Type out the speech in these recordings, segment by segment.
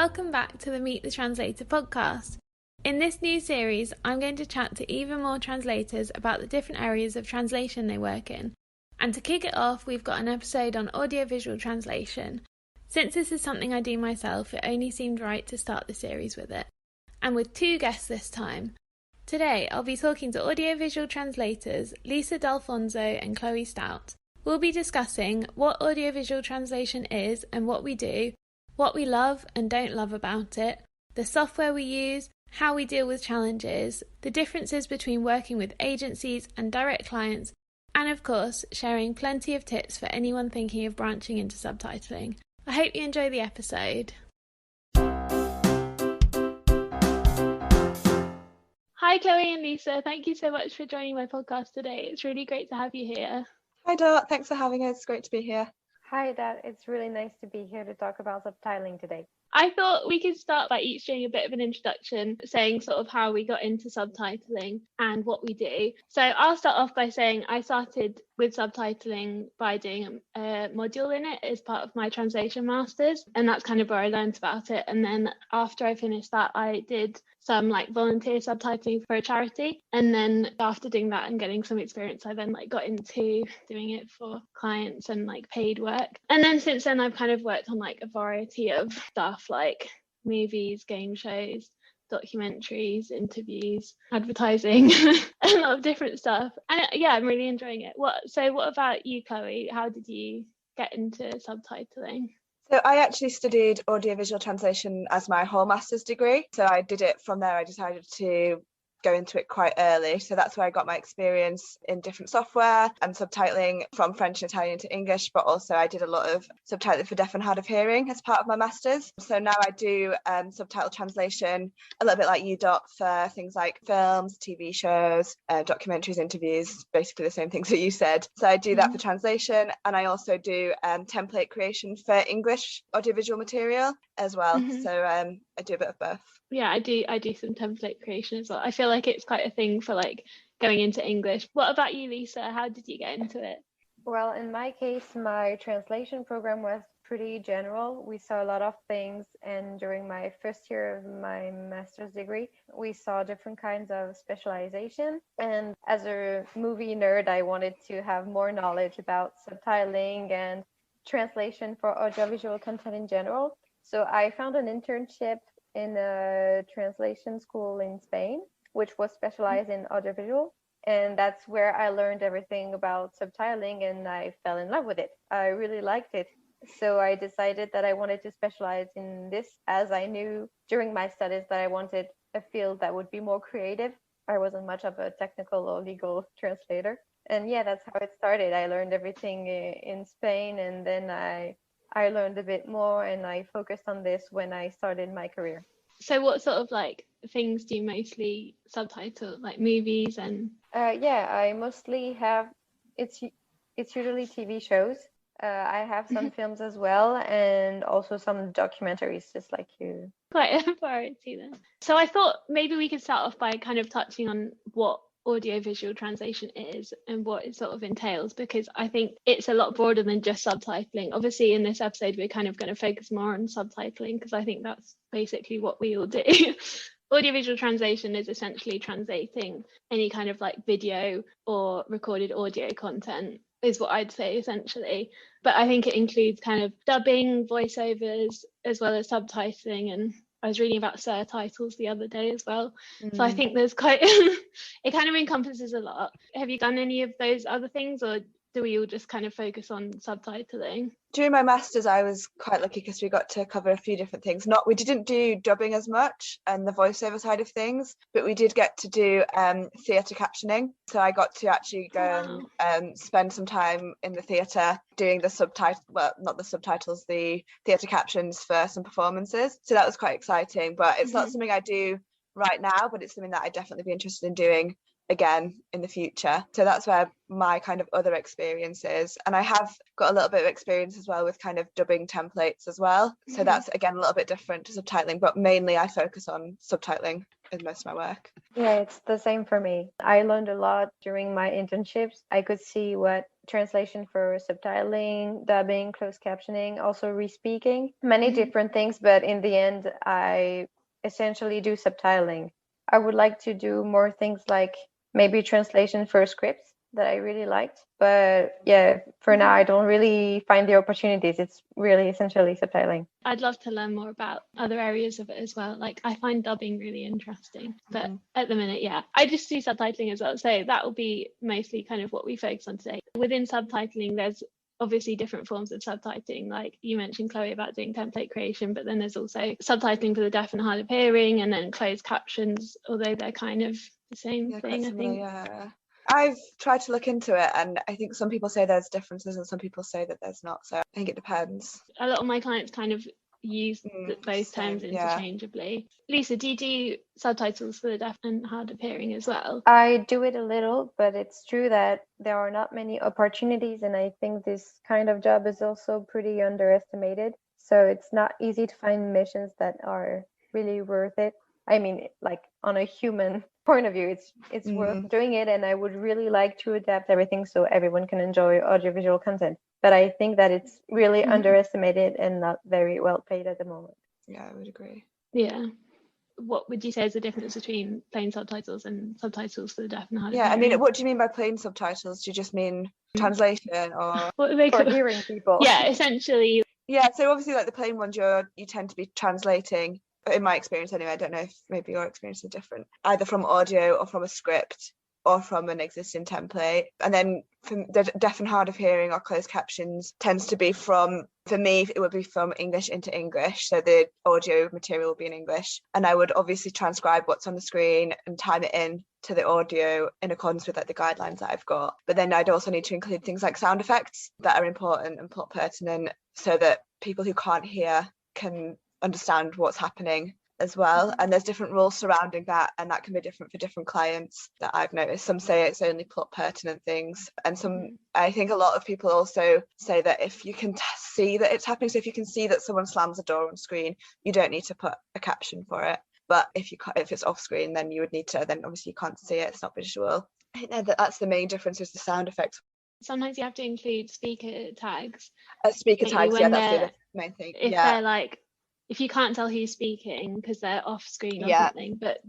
Welcome back to the Meet the Translator podcast. In this new series, I'm going to chat to even more translators about the different areas of translation they work in. And to kick it off, we've got an episode on audiovisual translation. Since this is something I do myself, it only seemed right to start the series with it. And with two guests this time. Today, I'll be talking to audiovisual translators Lisa D'Alfonso and Chloe Stout. We'll be discussing what audiovisual translation is and what we do, what we love and don't love about it, the software we use, how we deal with challenges, the differences between working with agencies and direct clients, and of course, sharing plenty of tips for anyone thinking of branching into subtitling. I hope you enjoy the episode. Hi Chloe and Lisa, thank you so much for joining my podcast today. It's really great to have you here. Hi Dot, thanks for having us. It's great to be here. Hi Dad, it's really nice to be here to talk about subtitling today. I thought we could start by each doing a bit of an introduction, saying sort of how we got into subtitling and what we do. So I'll start off by saying I started with subtitling by doing a module in it as part of my translation masters, and that's kind of where I learned about it. And then after I finished that, I did some volunteer subtitling for a charity, and then after doing that and getting some experience, I then got into doing it for clients and paid work. And then since then I've kind of worked on a variety of stuff like movies, game shows, documentaries, interviews, advertising, a lot of different stuff. And yeah, I'm really enjoying it. What about you, Chloe? How did you get into subtitling? So I actually studied audiovisual translation as my whole master's degree. So I did it from there. I decided to go into it quite early. So that's where I got my experience in different software and subtitling from French and Italian to English, but also I did a lot of subtitling for deaf and hard of hearing as part of my master's. So now I do subtitle translation a little bit like you, Dot, for things like films, TV shows, documentaries, interviews, basically the same things that you said. So I do that for translation, and I also do template creation for English audiovisual material as well. So I do a bit of both. Yeah, I do some template creation as well. I feel like it's quite a thing for going into English. What about you, Lisa? How did you get into it? Well, in my case, my translation program was pretty general. We saw a lot of things, and during my first year of my master's degree, we saw different kinds of specialization. And as a movie nerd, I wanted to have more knowledge about subtitling and translation for audiovisual content in general. So I found an internship in a translation school in Spain, which was specialized in audiovisual. And that's where I learned everything about subtitling, and I fell in love with it. I really liked it. So I decided that I wanted to specialize in this, as I knew during my studies that I wanted a field that would be more creative. I wasn't much of a technical or legal translator. And yeah, that's how it started. I learned everything in Spain, and then I learned a bit more, and I focused on this when I started my career. So what sort of things do you mostly subtitle, like movies and? Yeah, I mostly have, it's usually TV shows. I have some films as well, and also some documentaries, just like you. Quite a variety then. So I thought maybe we could start off by kind of touching on what audiovisual translation is and what it sort of entails, because I think it's a lot broader than just subtitling. Obviously in this episode we're kind of going to focus more on subtitling because I think that's basically what we all do. Audiovisual translation is essentially translating any kind of video or recorded audio content, is what I'd say essentially. But I think it includes kind of dubbing, voiceovers, as well as subtitling, and I was reading about surtitles the other day as well. So I think there's quite, it kind of encompasses a lot. Have you done any of those other things, or do we all just kind of focus on subtitling? During my master's, I was quite lucky because we got to cover a few different things. We didn't do dubbing as much and the voiceover side of things, but we did get to do theatre captioning. So I got to actually go and spend some time in the theatre doing the not the subtitles, the theatre captions for some performances. So that was quite exciting, but it's not something I do right now, but it's something that I'd definitely be interested in doing again in the future. So that's where my kind of other experience is, and I have got a little bit of experience as well with kind of dubbing templates as well. So that's again a little bit different to subtitling, but mainly I focus on subtitling in most of my work. Yeah, it's the same for me. I learned a lot during my internships. I could see what translation for subtitling, dubbing, closed captioning, also respeaking, many different things. But in the end, I essentially do subtitling. I would like to do more things like maybe translation for scripts that I really liked. But yeah, for now, I don't really find the opportunities. It's really essentially subtitling. I'd love to learn more about other areas of it as well. Like, I find dubbing really interesting, but at the minute, yeah, I just do subtitling as well. So that will be mostly kind of what we focus on today. Within subtitling, there's obviously different forms of subtitling. Like you mentioned, Chloe, about doing template creation, but then there's also subtitling for the deaf and hard of hearing, and then closed captions, although they're kind of the same thing, I think. Yeah. I've tried to look into it, and I think some people say there's differences and some people say that there's not. So I think it depends. A lot of my clients kind of use both terms interchangeably. Lisa, do you do subtitles for the deaf and hard of hearing as well? I do it a little, but it's true that there are not many opportunities, and I think this kind of job is also pretty underestimated. So it's not easy to find missions that are really worth it. I mean, like on a human point of view, it's worth doing it, and I would really like to adapt everything so everyone can enjoy audiovisual content. But I think that it's really underestimated and not very well paid at the moment. Yeah, I would agree. Yeah. What would you say is the difference between plain subtitles and subtitles for the deaf and hard of hearing? hearing? I mean, what do you mean by plain subtitles? Do you just mean translation or for hearing people? Yeah, essentially. Yeah, so obviously like the plain ones you tend to be translating, but in my experience anyway, I don't know if maybe your experience is different, either from audio or from a script or from an existing template. And then for the deaf and hard of hearing or closed captions tends to be for me, it would be from English into English. So the audio material will be in English. And I would obviously transcribe what's on the screen and time it in to the audio in accordance with like the guidelines that I've got. But then I'd also need to include things like sound effects that are important and plot pertinent so that people who can't hear can understand what's happening as well. And there's different rules surrounding that, and that can be different for different clients that I've noticed. Some say it's only plot pertinent things, and some I think a lot of people also say that if you can see that it's happening, so if you can see that someone slams a door on screen, you don't need to put a caption for it. But if it's off screen, then you would need to, then obviously you can't see it, it's not visual. I think that's the main difference, is the sound effects. Sometimes you have to include speaker tags. Speaker tags, yeah, that's the other main thing. If they're like, if you can't tell who's speaking because they're off screen or something, but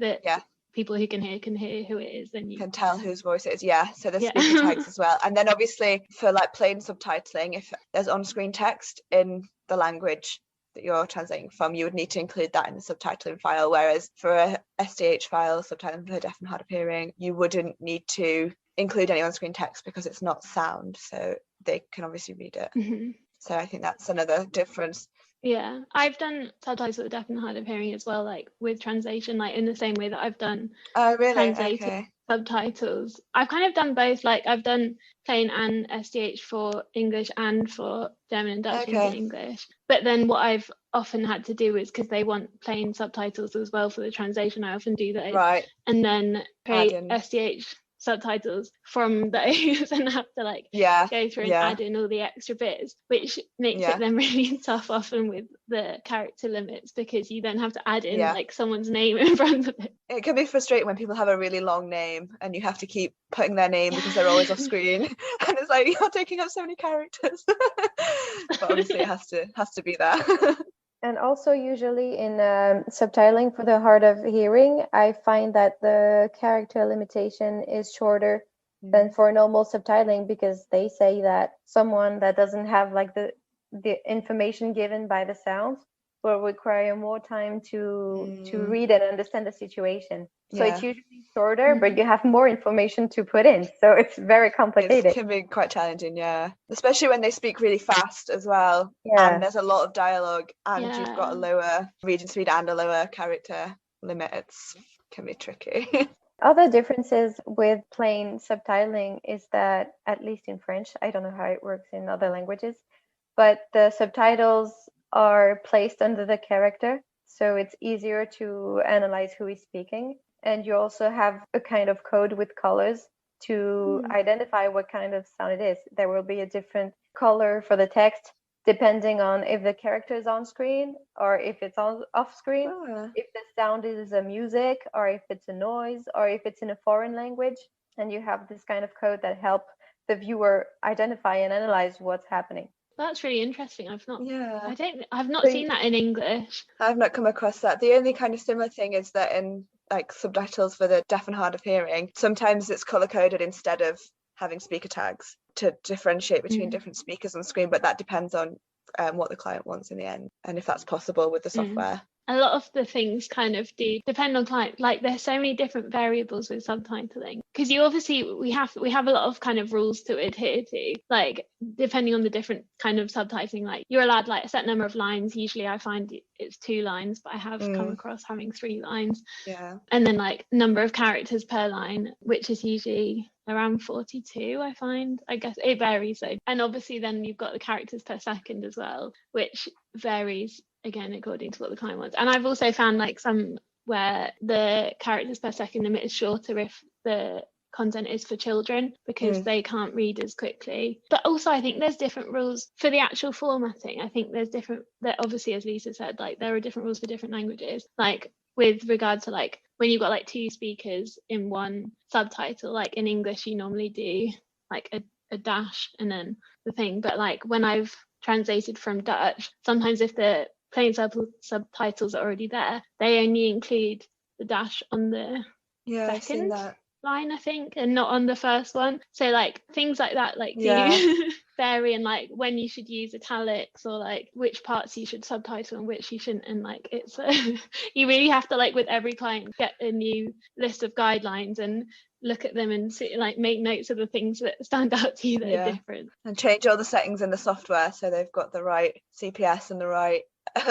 people who can hear who it is, then you can tell whose voice it is. So there's speaker tags as well. And then obviously for like plain subtitling, if there's on-screen text in the language that you're translating from, you would need to include that in the subtitling file, whereas for a SDH file, subtitling for deaf and hard of hearing, you wouldn't need to include any on-screen text because it's not sound, so they can obviously read it. So I think that's another difference. Yeah, I've done subtitles for the deaf and hard of hearing as well, like with translation, like in the same way that I've done translated subtitles. I've kind of done both, like I've done plain and SDH for English and for German and Dutch into English. But then what I've often had to do is, because they want plain subtitles as well for the translation, I often do those. Right. And then create SDH subtitles from those and have to like go through and add in all the extra bits, which makes it then really tough often with the character limits, because you then have to add in like someone's name in front of it. It can be frustrating when people have a really long name and you have to keep putting their name because they're always off screen, and it's like you're taking up so many characters. But obviously it has to be there. And also usually in subtitling for the hard of hearing, I find that the character limitation is shorter than for normal subtitling, because they say that someone that doesn't have like the information given by the sounds will require more time to read and understand the situation. So it's usually shorter, but you have more information to put in. So it's very complicated. It can be quite challenging, especially when they speak really fast as well. And there's a lot of dialogue, and you've got a lower reading speed and a lower character limit. It can be tricky. Other differences with plain subtitling is that, at least in French, I don't know how it works in other languages, but the subtitles are placed under the character, so it's easier to analyze who is speaking. And you also have a kind of code with colors to identify what kind of sound it is. There will be a different color for the text depending on if the character is on screen or if it's off screen, if the sound is a music or if it's a noise or if it's in a foreign language. And you have this kind of code that help the viewer identify and analyze what's happening. That's really interesting. I've not So seen that in English. I've not come across that. The only kind of similar thing is that in like subtitles for the deaf and hard of hearing, sometimes it's color coded instead of having speaker tags to differentiate between different speakers on screen, but that depends on what the client wants in the end and if that's possible with the software. A lot of the things kind of do depend on client. Like there's so many different variables with subtitling, because we have a lot of kind of rules to adhere to, like depending on the different kind of subtitling. Like you're allowed like a set number of lines. Usually I find it's 2 lines, but I have come across having 3 lines. And then like number of characters per line, which is usually around 42, I find. I guess it varies though. And obviously then you've got the characters per second as well, which varies again according to what the client wants. And I've also found like some where the characters per second limit is shorter if the content is for children, because they can't read as quickly. But also I think there's different rules for the actual formatting. I think there's different, that obviously, as Lisa said, like there are different rules for different languages, like with regard to like when you've got like 2 speakers in one subtitle. Like in English you normally do like a dash and then the thing, but like when I've translated from Dutch, sometimes if the plain subtitles are already there, they only include the dash on the second line, I think, and not on the first one. So like things like that like do vary, and like when you should use italics, or like which parts you should subtitle and which you shouldn't. And like it's you really have to, like with every client, get a new list of guidelines and look at them and see, like make notes of the things that stand out to you that are different, and change all the settings in the software so they've got the right CPS and the right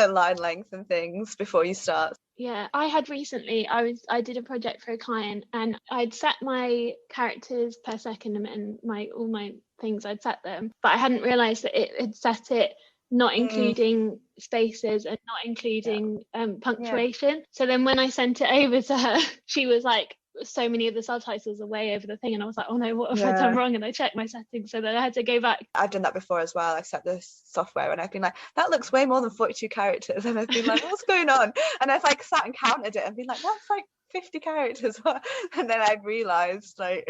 line length and things before you start. I had recently, I did a project for a client, and I'd set my characters per second and all my things, I'd set them, but I hadn't realized that it had set it not including spaces and not including punctuation. So then when I sent it over to her, she was like, so many of the subtitles are way over the thing, and I was like, oh no, what have I done wrong? And I checked my settings, so then I had to go back. I've done that before as well. I've set the software and I've been like, that looks way more than 42 characters, and I've been like, what's going on? And I've like sat and counted it and been like, that's like 50 characters. And then I realized like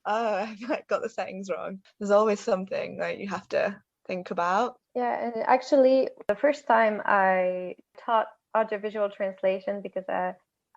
oh, I've like got the settings wrong. There's always something that you have to think about. And actually the first time I taught audiovisual translation, because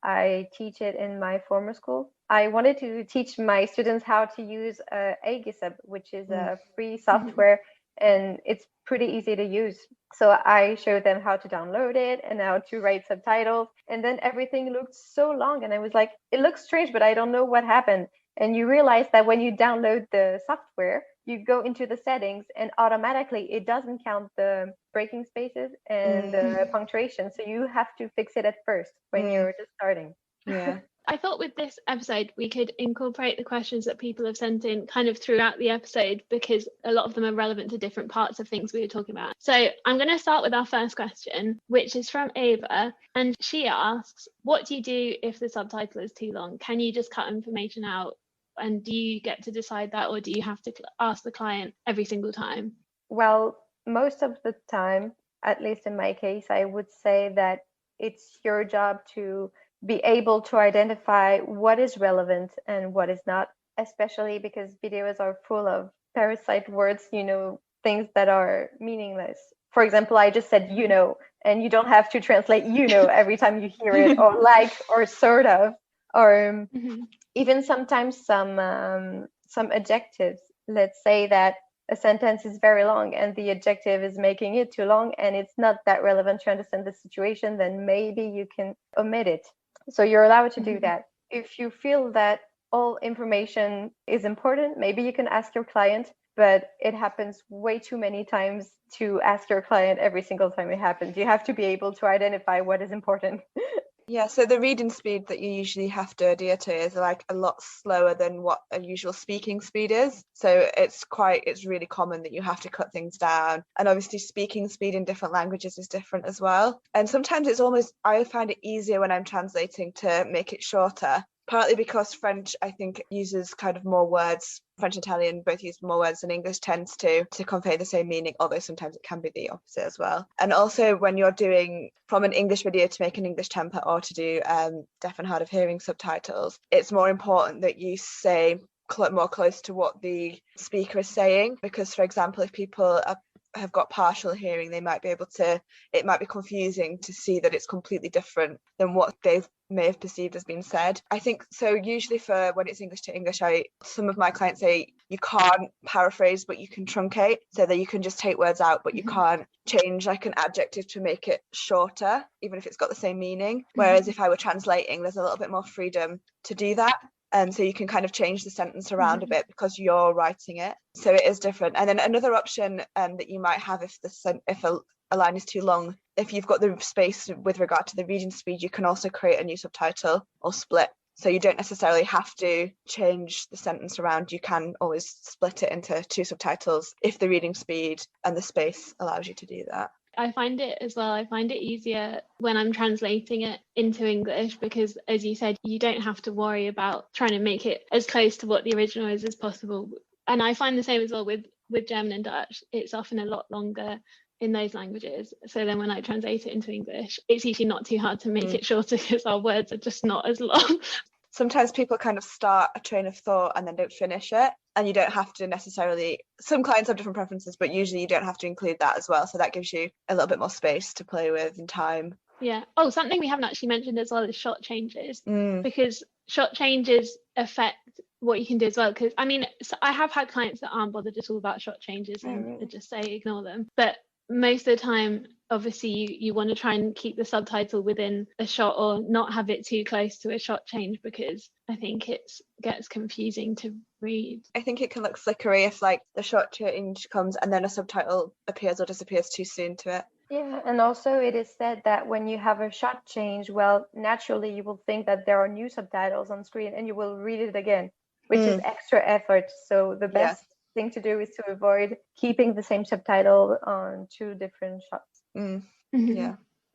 I teach it in my former school, I wanted to teach my students how to use Agisub, which is a free software, and it's pretty easy to use. So I showed them how to download it and how to write subtitles, and then everything looked so long, and I was like, it looks strange, but I don't know what happened. And you realize that when you download the software, you go into the settings and automatically it doesn't count the breaking spaces and the punctuation. So you have to fix it at first when you're just starting. I thought with this episode we could incorporate the questions that people have sent in kind of throughout the episode, because a lot of them are relevant to different parts of things we were talking about. So I'm going to start with our first question, which is from Ava, and she asks, what do you do if the subtitle is too long? Can you just cut information out? And do you get to decide that, or do you have to ask the client every single time? Well, most of the time, at least in my case, I would say that it's your job to be able to identify what is relevant and what is not, especially because videos are full of parasite words, things that are meaningless. For example, I just said, and you don't have to translate, every time you hear it, or like, or sort of, or even sometimes some adjectives. Let's say that a sentence is very long and the adjective is making it too long and it's not that relevant to understand the situation, then maybe you can omit it. So you're allowed to do that. If you feel that all information is important, maybe you can ask your client, but it happens way too many times to ask your client every single time it happens. You have to be able to identify what is important. Yeah, so the reading speed that you usually have to adhere to is like a lot slower than what a usual speaking speed is. So it's really common that you have to cut things down. And obviously speaking speed in different languages is different as well. And sometimes I find it easier when I'm translating to make it shorter, partly because French, I think, uses kind of more words. French and Italian both use more words than English tends to convey the same meaning, although sometimes it can be the opposite as well. And also when you're doing from an English video to make an English template, or to do deaf and hard of hearing subtitles, it's more important that you say more close to what the speaker is saying, because for example, if people have got partial hearing, they might be able to, it might be confusing to see that it's completely different than what they may have perceived as being said. I think so. Usually for when it's English to English, some of my clients say you can't paraphrase, but you can truncate, so that you can just take words out, but you can't change like an adjective to make it shorter, even if it's got the same meaning. Whereas if I were translating, there's a little bit more freedom to do that. So you can kind of change the sentence around a bit because you're writing it. So it is different. And then another option that you might have if a line is too long, if you've got the space with regard to the reading speed, you can also create a new subtitle or split. So you don't necessarily have to change the sentence around. You can always split it into two subtitles if the reading speed and the space allows you to do that. I find it as well, I find it easier when I'm translating it into English because, as you said, you don't have to worry about trying to make it as close to what the original is as possible. And I find the same as well with German and Dutch. It's often a lot longer in those languages. So then when I translate it into English, it's usually not too hard to make it shorter because our words are just not as long. Sometimes people kind of start a train of thought and then don't finish it, and you don't have to necessarily, some clients have different preferences, but usually you don't have to include that as well, so that gives you a little bit more space to play with and time. Yeah. Oh, something we haven't actually mentioned as well is shot changes, because shot changes affect what you can do as well. Because I mean, I have had clients that aren't bothered at all about shot changes and they just say ignore them, but most of the time obviously you want to try and keep the subtitle within a shot or not have it too close to a shot change, because I think it gets confusing to read. I think it can look flickery if like the shot change comes and then a subtitle appears or disappears too soon to it. Yeah, and also it is said that when you have a shot change, well, naturally you will think that there are new subtitles on screen and you will read it again, which is extra effort. So the best thing to do is to avoid keeping the same subtitle on two different shots.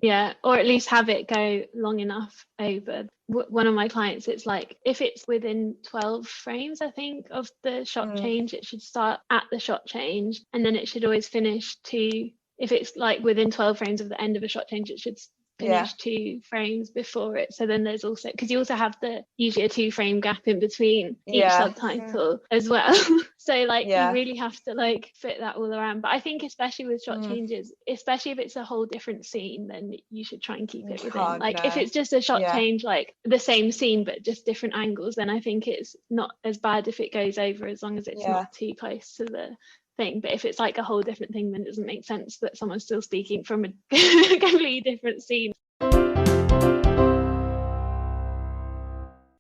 Yeah, or at least have it go long enough over. One of my clients, it's like if it's within 12 frames, I think, of the shot change, it should start at the shot change and then it should always finish to, if it's like within 12 frames of the end of a shot change, it should finish 2 frames before it. So then there's also, because you also have usually a 2-frame gap in between each subtitle as well. So like you really have to like fit that all around. But I think especially with shot changes, especially if it's a whole different scene, then you should try and keep it within. Like if it's just a shot change, like the same scene but just different angles, then I think it's not as bad if it goes over, as long as it's not too close to the thing. But if it's like a whole different thing, then it doesn't make sense that someone's still speaking from a completely different scene.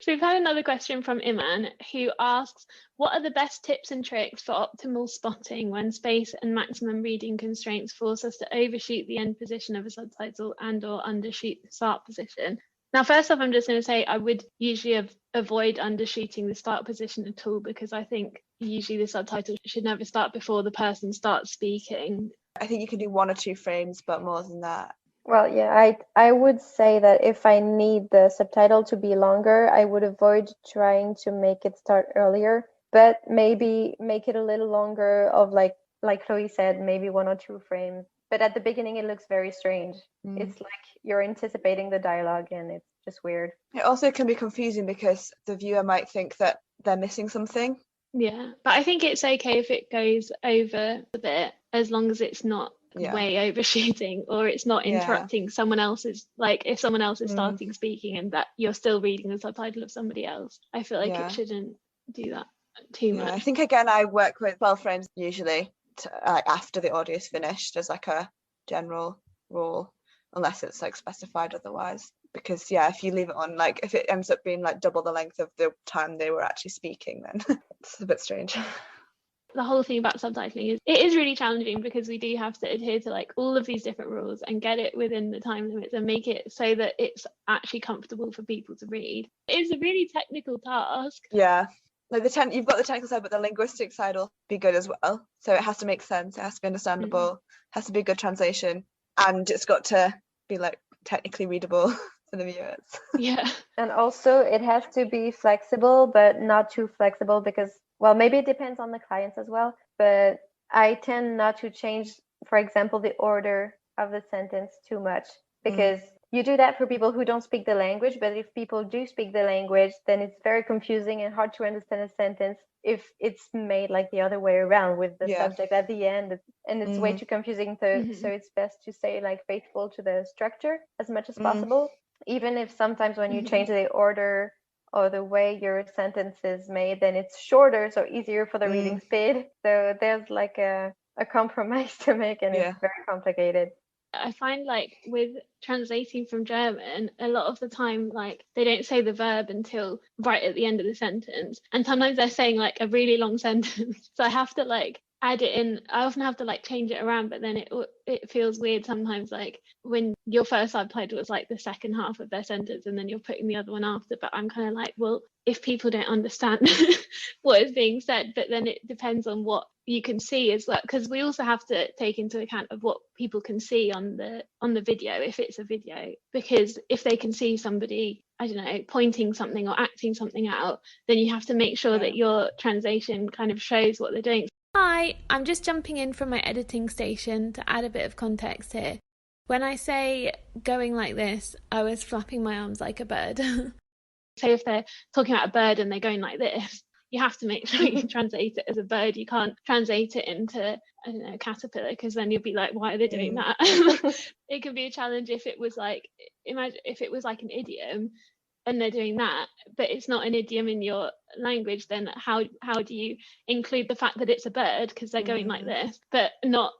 So we've had another question from Iman, who asks, what are the best tips and tricks for optimal spotting when space and maximum reading constraints force us to overshoot the end position of a subtitle and or undershoot the start position? Now, first off, I'm just going to say I would usually avoid undershooting the start position at all, because I think usually the subtitle should never start before the person starts speaking. I think you can do 1 or 2 frames, but more than that. Well, yeah, I would say that if I need the subtitle to be longer, I would avoid trying to make it start earlier, but maybe make it a little longer of like Chloe said, maybe 1 or 2 frames. But at the beginning, it looks very strange. It's like you're anticipating the dialogue and it's just weird. It also can be confusing because the viewer might think that they're missing something. Yeah, but I think it's okay if it goes over a bit, as long as it's not way overshooting or it's not interrupting someone else's, like if someone else is starting speaking and that you're still reading the subtitle of somebody else. I feel like it shouldn't do that too much. I think again I work with 12 frames usually after the audio is finished as like a general rule, unless it's like specified otherwise, because if you leave it on, like if it ends up being like double the length of the time they were actually speaking, then it's a bit strange. The whole thing about subtitling is it is really challenging, because we do have to adhere to like all of these different rules and get it within the time limits and make it so that it's actually comfortable for people to read. It's a really technical task. Like you've got the technical side, but the linguistic side will be good as well. So it has to make sense, it has to be understandable, has to be a good translation, and it's got to be like technically readable for the viewers. And also it has to be flexible, but not too flexible, because, well, maybe it depends on the clients as well, but I tend not to change, for example, the order of the sentence too much, because you do that for people who don't speak the language, but if people do speak the language, then it's very confusing and hard to understand a sentence if it's made like the other way around with the subject at the end, and it's way too confusing. So it's best to stay like faithful to the structure as much as possible, even if sometimes when you change the order or the way your sentence is made, then it's shorter, so easier for the reading speed. So there's like a compromise to make, and it's very complicated. I find like with translating from German, a lot of the time, like they don't say the verb until right at the end of the sentence. And sometimes they're saying like a really long sentence. So I have to like add it in. I often have to like change it around, but then it feels weird sometimes, like when your first subtitle was like the second half of their sentence and then you're putting the other one after. But I'm kind of like, well, if people don't understand what is being said, but then it depends on what you can see as well, because we also have to take into account of what people can see on the video, if it's a video, because if they can see somebody, I don't know, pointing something or acting something out, then you have to make sure that your translation kind of shows what they're doing. Hi, I'm just jumping in from my editing station to add a bit of context here. When I say going like this, I was flapping my arms like a bird. So if they're talking about a bird and they're going like this, you have to make sure you translate it as a bird. You can't translate it into, I don't know, a caterpillar, because then you'll be like, why are they doing that? It could be a challenge if it was like, imagine if it was like an idiom and they're doing that, but it's not an idiom in your language, then how do you include the fact that it's a bird because they're going like this, but not,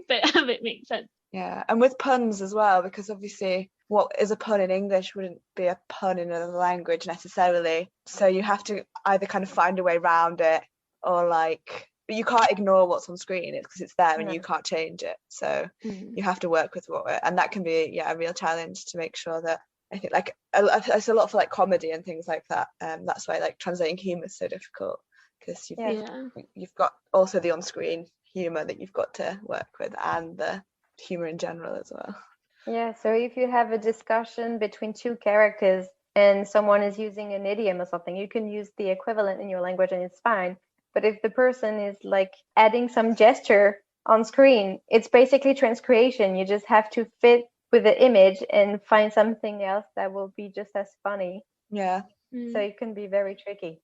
but have it make sense? Yeah, and with puns as well, because obviously what is a pun in English wouldn't be a pun in another language necessarily. So you have to either kind of find a way around it, or like, but you can't ignore what's on screen because it's there and you can't change it. So you have to work with what, and that can be a real challenge to make sure that, I think like it's a lot for like comedy and things like that. That's why like translating humour is so difficult, because you've got also the on-screen humour that you've got to work with, and the humour in general as well. Yeah, so if you have a discussion between two characters and someone is using an idiom or something, you can use the equivalent in your language and it's fine. But if the person is like adding some gesture on screen, it's basically transcreation. You just have to fit with the image and find something else that will be just as funny. Yeah. So it can be very tricky.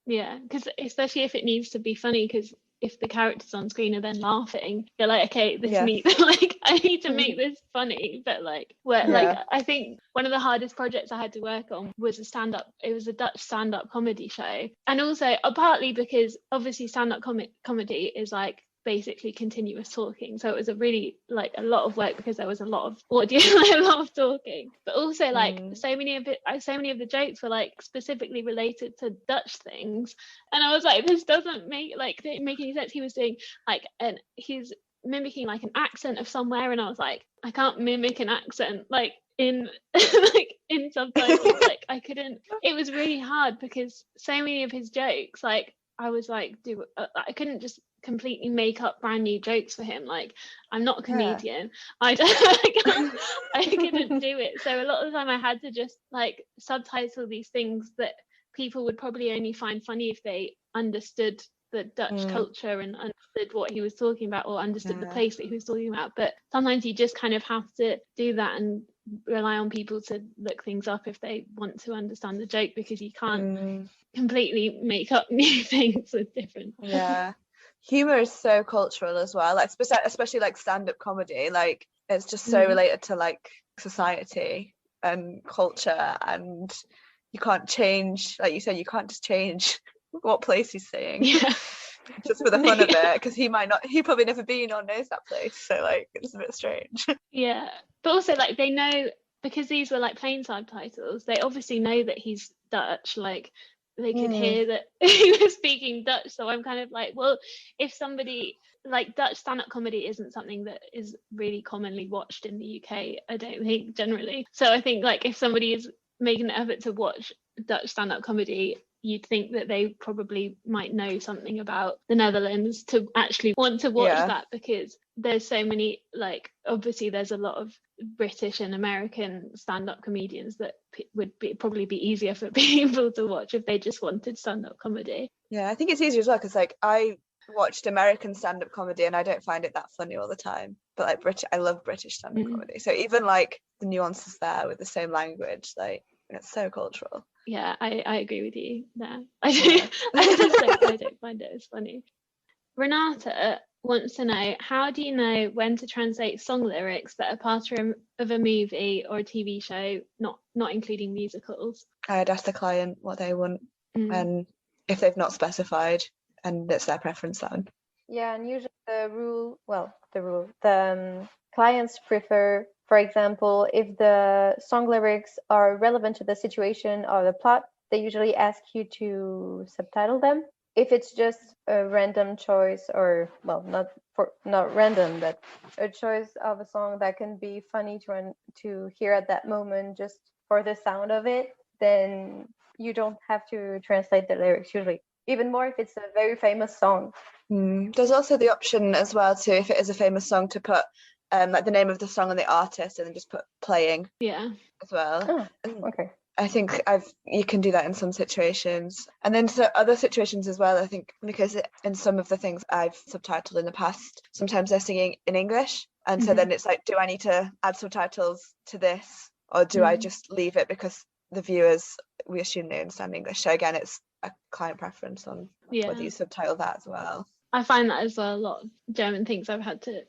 Yeah, because especially if it needs to be funny, because if the characters on screen are then laughing, you're like, okay, this needs like I need to make this funny, but like like I think one of the hardest projects I had to work on was it was a Dutch stand-up comedy show, and also partly because obviously stand-up comedy is like basically continuous talking, so it was a really like a lot of work because there was a lot of audio a lot of talking, but also like so many of the jokes were like specifically related to Dutch things, and I was like, this doesn't make any sense. He was doing like, and he's mimicking like an accent of somewhere, and I was like, I can't mimic an accent like in like in subtitles. Like I couldn't. It was really hard because so many of his jokes, like I was like, I couldn't just completely make up brand new jokes for him. Like I'm not a comedian. I couldn't do it. So a lot of the time I had to just like subtitle these things that people would probably only find funny if they understood the Dutch culture and understood what he was talking about, or understood the place that he was talking about. But sometimes you just kind of have to do that and rely on people to look things up if they want to understand the joke, because you can't completely make up new things with different humor is so cultural as well, like especially like stand-up comedy, like it's just so related to like society and culture, and you can't change, like you said, you can't just change what place he's saying just for the fun of it, because he probably never been or knows that place, so like it's a bit strange. But also like they know, because these were like plain subtitles, they obviously know that he's Dutch, like they could hear that he was speaking Dutch. So I'm kind of like, well, if somebody like, Dutch stand-up comedy isn't something that is really commonly watched in the UK, I don't think, generally. So I think like if somebody is making an effort to watch Dutch stand-up comedy, you'd think that they probably might know something about the Netherlands to actually want to watch that, because there's so many, like obviously there's a lot of British and American stand-up comedians that would probably be easier for people to watch if they just wanted stand-up comedy. I think it's easier as well, because like watched American stand-up comedy and I don't find it that funny all the time. But like I love British stand-up comedy. So even like the nuances there with the same language, like it's so cultural. Yeah, I agree with you there. I don't find it as funny. Renata wants to know, how do you know when to translate song lyrics that are part of a movie or a TV show, not including musicals? I'd ask the client what they want, and if they've not specified, and it's their preference then. Yeah, and usually the clients prefer, for example, if the song lyrics are relevant to the situation or the plot, they usually ask you to subtitle them. If it's just a random choice, or not random, but a choice of a song that can be funny to hear at that moment just for the sound of it, then you don't have to translate the lyrics usually. Even more if it's a very famous song. There's also the option as well to, if it is a famous song, to put like the name of the song and the artist, and then just put playing. Yeah. As well. Oh, okay. I think you can do that in some situations, and then so other situations as well. I think because in some of the things I've subtitled in the past, sometimes they're singing in English, and so then it's like, do I need to add subtitles to this, or do I just leave it because the viewers, we assume they understand English? So again, it's a client preference on whether you subtitle that as well. I find that as well. A lot of German things I've had to,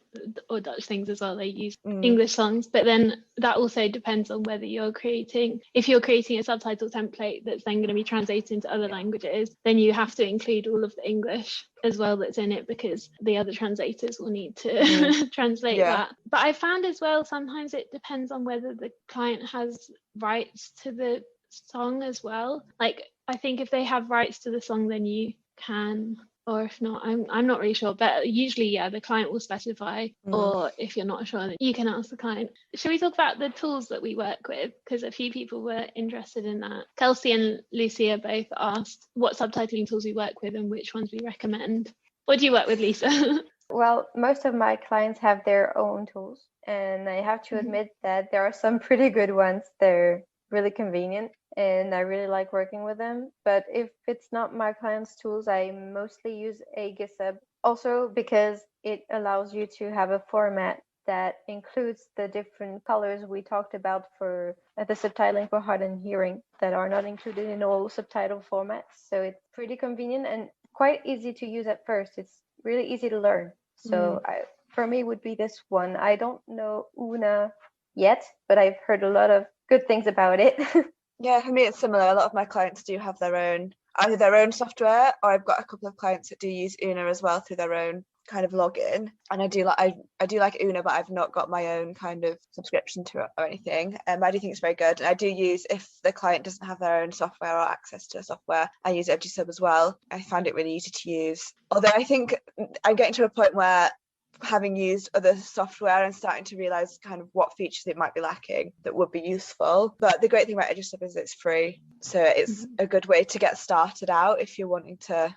or Dutch things as well, they use English songs, but then that also depends on whether if you're creating a subtitle template that's then going to be translated into other languages, then you have to include all of the English as well that's in it, because the other translators will need to translate that. But I found as well, sometimes it depends on whether the client has rights to the song as well. Like, I think if they have rights to the song, then you can, or if not, I'm not really sure, but usually the client will specify, or if you're not sure, then you can ask the client. Shall we talk about the tools that we work with, because a few people were interested in that. Kelsey and Lucia both asked what subtitling tools we work with and which ones we recommend. What do you work with, Lisa? Well, most of my clients have their own tools, and I have to admit that there are some pretty good ones. They're really convenient, and I really like working with them. But if it's not my clients' tools, I mostly use Agisub, also because it allows you to have a format that includes the different colors we talked about for the subtitling for hard and hearing that are not included in all subtitle formats. So it's pretty convenient and quite easy to use at first. It's really easy to learn. So for me, would be this one. I don't know Una yet, but I've heard a lot of good things about it. Yeah, for me it's similar. A lot of my clients do have either their own software, or I've got a couple of clients that do use Una as well through their own kind of login. And I do like Una, but I've not got my own kind of subscription to it or anything. I do think it's very good. And I do use, if the client doesn't have their own software or access to software, I use Agisub as well. I find it really easy to use. Although I think I'm getting to a point where, having used other software and starting to realize kind of what features it might be lacking that would be useful. But the great thing about Agisub is it's free, so it's a good way to get started out if you're wanting to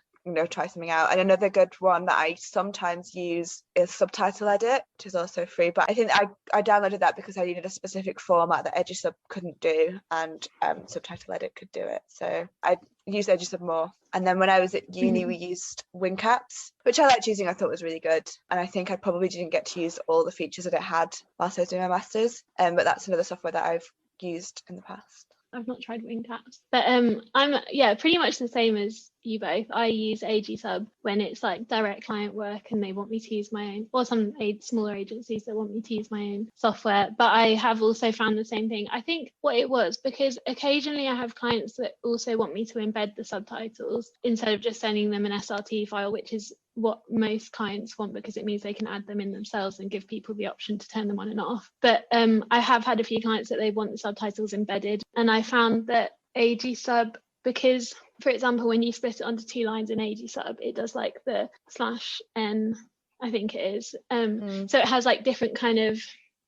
try something out. And another good one that I sometimes use is Subtitle Edit, which is also free, but I think I downloaded that because I needed a specific format that Agisub couldn't do, and Subtitle Edit could do it, so I used Agisub more. And then when I was at uni, we used WinCaps, which I liked using. I thought was really good, and I think I probably didn't get to use all the features that it had whilst I was doing my masters, but that's another software that I've used in the past. I've not tried WinCaps, but I'm pretty much the same as you both. I use Agisub when it's like direct client work and they want me to use my own, or some smaller agencies that want me to use my own software. But I have also found the same thing. I think what it was, because occasionally I have clients that also want me to embed the subtitles instead of just sending them an SRT file, which is what most clients want, because it means they can add them in themselves and give people the option to turn them on and off. But I have had a few clients that they want the subtitles embedded, and I found that Agisub, because for example, when you split it onto 2 lines in Agisub, it does like the /n, I think it is. So it has like different kind of,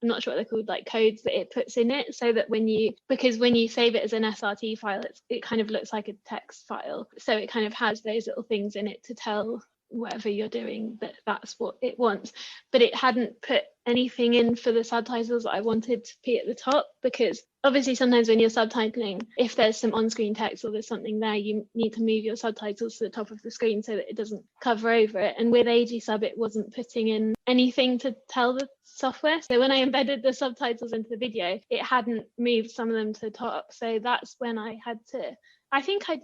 I'm not sure what they're called, like codes that it puts in it, so that when you save it as an SRT file, it kind of looks like a text file. So it kind of has those little things in it to tell whatever you're doing that's what it wants. But it hadn't put anything in for the subtitles that I wanted to be at the top, because obviously sometimes when you're subtitling, if there's some on-screen text or there's something there, you need to move your subtitles to the top of the screen so that it doesn't cover over it. And with AG Sub, it wasn't putting in anything to tell the software. So when I embedded the subtitles into the video, it hadn't moved some of them to the top. So that's when I had to, I think I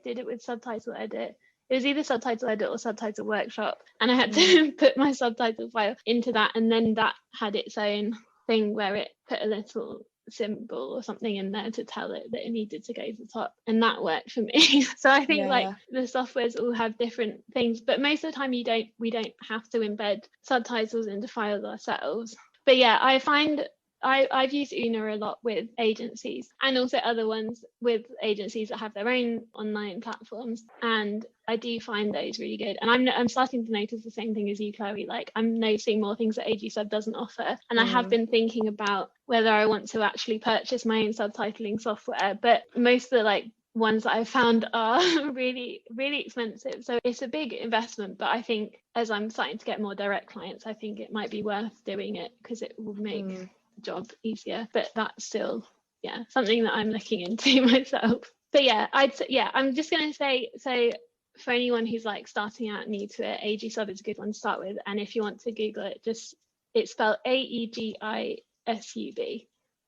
did it with Subtitle Edit. It was either Subtitle Edit or Subtitle Workshop, and I had to put my subtitle file into that, and then that had its own thing where it put a little symbol or something in there to tell it that it needed to go to the top, and that worked for me. So I think like the softwares all have different things, but most of the time we don't have to embed subtitles into files ourselves. But yeah, I find I've used Una a lot with agencies, and also other ones with agencies that have their own online platforms, and I do find those really good. And I'm starting to notice the same thing as you, Chloe. Like, I'm noticing more things that AG Sub doesn't offer, and I have been thinking about whether I want to actually purchase my own subtitling software, but most of the like ones that I've found are really, really expensive. So it's a big investment, but I think as I'm starting to get more direct clients, I think it might be worth doing it because it will make the job easier. But that's still something that I'm looking into myself. But I'm just going to say, so for anyone who's like starting out new to it, AG Sub is a good one to start with. And if you want to Google it, it's spelled AEGISUB.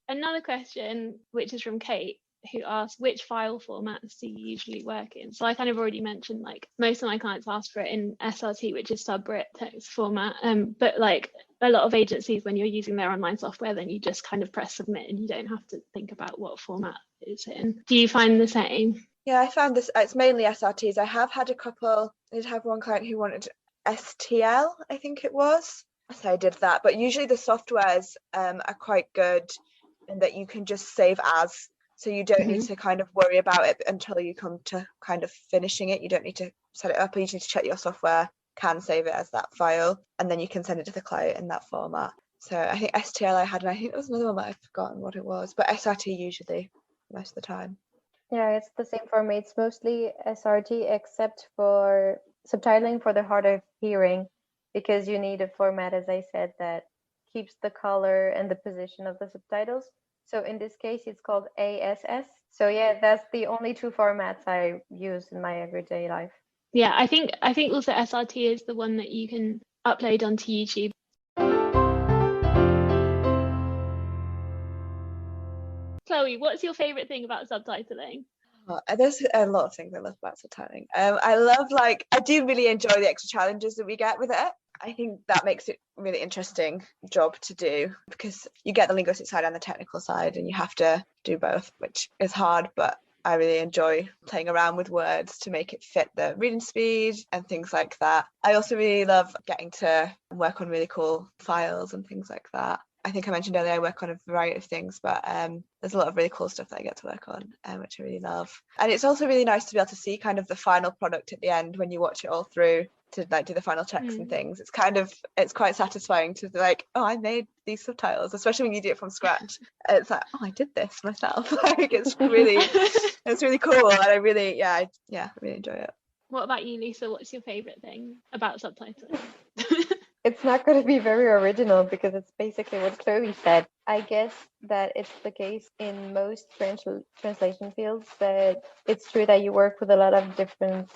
Another question, which is from Kate, who asked, which file formats do you usually work in? So I kind of already mentioned, like, most of my clients ask for it in SRT, which is sub-Brit text format. But like a lot of agencies, when you're using their online software, then you just kind of press submit and you don't have to think about what format it's in. Do you find the same? Yeah, I found this, it's mainly SRTs. I have had a couple, I did have one client who wanted STL, I think it was. So I did that. But usually the softwares are quite good in that you can just save as. So you don't need to kind of worry about it until you come to kind of finishing it. You don't need to set it up. You just need to check your software can save it as that file, and then you can send it to the client in that format. So I think STL I had, and I think there was another one that I've forgotten what it was, but SRT usually most of the time. Yeah, it's the same for me. It's mostly SRT except for subtitling for the hard of hearing, because you need a format, as I said, that keeps the color and the position of the subtitles. So in this case, it's called ASS. So yeah, that's the only two formats I use in my everyday life. Yeah, I think also SRT is the one that you can upload onto YouTube. Chloe, what's your favorite thing about subtitling? There's a lot of things I love about subtitling. I do really enjoy the extra challenges that we get with it. I think that makes it a really interesting job to do, because you get the linguistic side and the technical side, and you have to do both, which is hard, but I really enjoy playing around with words to make it fit the reading speed and things like that. I also really love getting to work on really cool files and things like that. I think I mentioned earlier I work on a variety of things, but there's a lot of really cool stuff that I get to work on, which I really love. And it's also really nice to be able to see kind of the final product at the end when you watch it all through, to like do the final checks and things. It's quite satisfying to be like, oh, I made these subtitles, especially when you do it from scratch. It's like, oh, I did this myself. Like, it's really cool, and I really enjoy it. What about you, Lisa? What's your favorite thing about subtitling? It's not going to be very original because it's basically what Chloe said. I guess that it's the case in most translation fields, that it's true that you work with a lot of different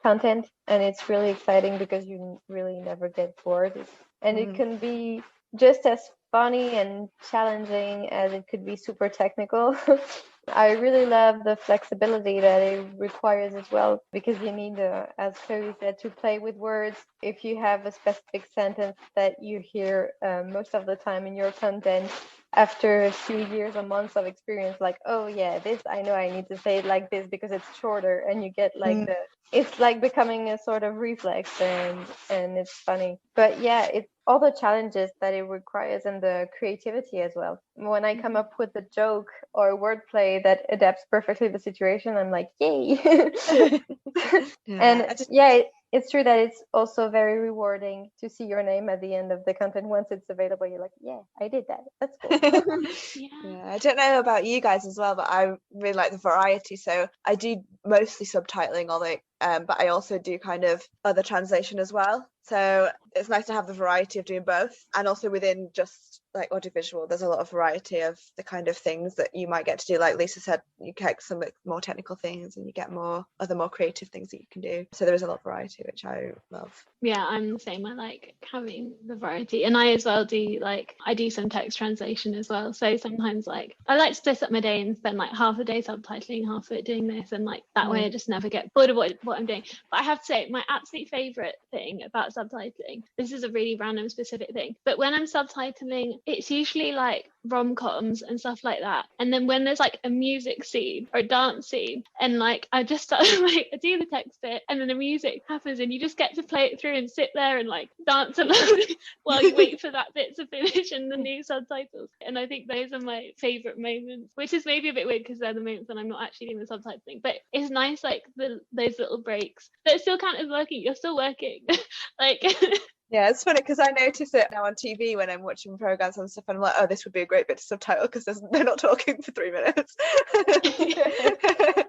content, and it's really exciting because you really never get bored. And it can be just as funny and challenging as it could be super technical. I really love the flexibility that it requires as well, because you need, as Chloe said, to play with words. If you have a specific sentence that you hear most of the time in your content, after a few years or months of experience, like, oh yeah, this, I know I need to say it like this because it's shorter, and you get like it's like becoming a sort of reflex, and it's funny. But yeah, it's all the challenges that it requires and the creativity as well. When I come up with a joke or wordplay that adapts perfectly the situation, I'm like, yay. It's true that it's also very rewarding to see your name at the end of the content. Once it's available, you're like, yeah, I did that. That's cool. Yeah, I don't know about you guys as well, but I really like the variety. So I do mostly subtitling, but I also do kind of other translation as well. So it's nice to have the variety of doing both, and also within just like audiovisual, there's a lot of variety of the kind of things that you might get to do. Like Lisa said, you get some more technical things and you get more creative things that you can do. So there is a lot of variety, which I love. Yeah, I'm the same. I like having the variety, and I as well do I do some text translation as well. So sometimes I like to split up my day and spend like half a day subtitling, half of it doing this, and that way I just never get bored of what I'm doing. But I have to say, my absolute favorite thing about subtitling, this is a really random specific thing, but when I'm subtitling, it's usually like rom-coms and stuff like that, and then when there's like a music scene or a dance scene, and I just start I do the text bit and then the music happens and you just get to play it through and sit there and dance along while you wait for that bit to finish and the new subtitles. And I think those are my favorite moments, which is maybe a bit weird because they're the moments when I'm not actually doing the subtitling, but it's nice, those little breaks that still count as working. You're still working. Yeah, it's funny because I notice it now on TV when I'm watching programs and stuff, and I'm like, oh, this would be a great bit to subtitle because they're not talking for 3 minutes.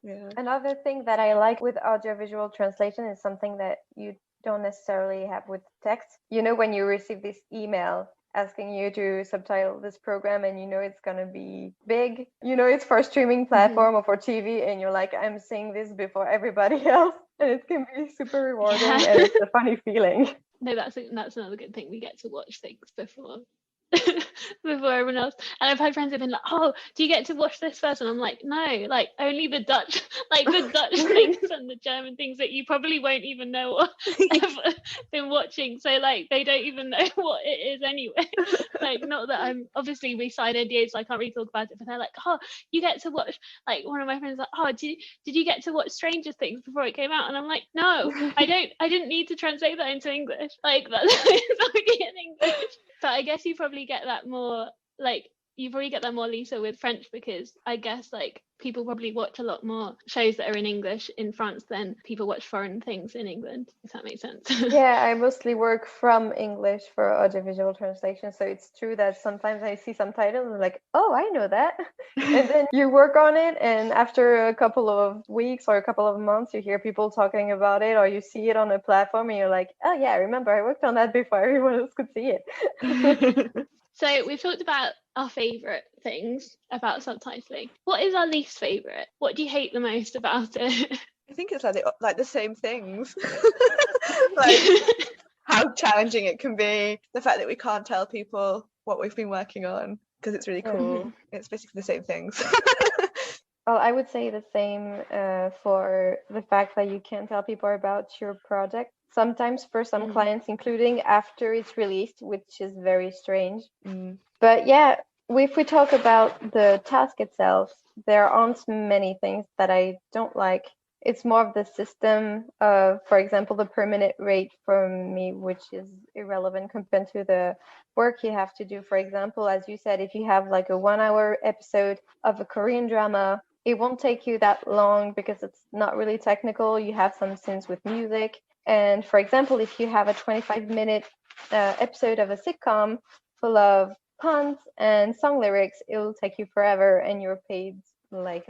Yeah. Another thing that I like with audiovisual translation is something that you don't necessarily have with text. When you receive this email asking you to subtitle this program and it's going to be big, it's for a streaming platform or for TV, and you're like, I'm seeing this before everybody else, and it can be super rewarding. Yeah. And it's a funny feeling. No, that's another good thing. We get to watch things before everyone else. And I've had friends who've been like, oh, do you get to watch this first? And I'm like, no, only the Dutch things and the German things that you probably won't even know what I've been watching. So they don't even know what it is anyway. Not that I'm obviously we signed NDAs, so I can't really talk about it, but they're like, oh, you get to watch, one of my friends like, oh, did you get to watch Stranger Things before it came out? And I'm like, no, I didn't need to translate that into English. That's already in English. But I guess you probably get that more, Lisa, with French, because I guess people probably watch a lot more shows that are in English in France than people watch foreign things in England, if that makes sense. Yeah, I mostly work from English for audiovisual translation, so it's true that sometimes I see some titles and I'm like, oh, I know that. And then you work on it, and after a couple of weeks or a couple of months, you hear people talking about it, or you see it on a platform and you're like, oh yeah, I remember I worked on that before everyone else could see it. So we've talked about our favourite things about subtitling. What is our least favourite? What do you hate the most about it? I think it's the same things. How challenging it can be. The fact that we can't tell people what we've been working on because it's really cool. It's basically the same things. Well, I would say the same for the fact that you can't tell people about your project. Sometimes for some clients, including after it's released, which is very strange. But yeah, if we talk about the task itself, there aren't many things that I don't like. It's more of the system of, for example, the per minute rate for me, which is irrelevant compared to the work you have to do. For example, as you said, if you have a 1 hour episode of a Korean drama, it won't take you that long because it's not really technical. You have some scenes with music. And for example, if you have a 25-minute episode of a sitcom full of puns and song lyrics, it will take you forever and you're paid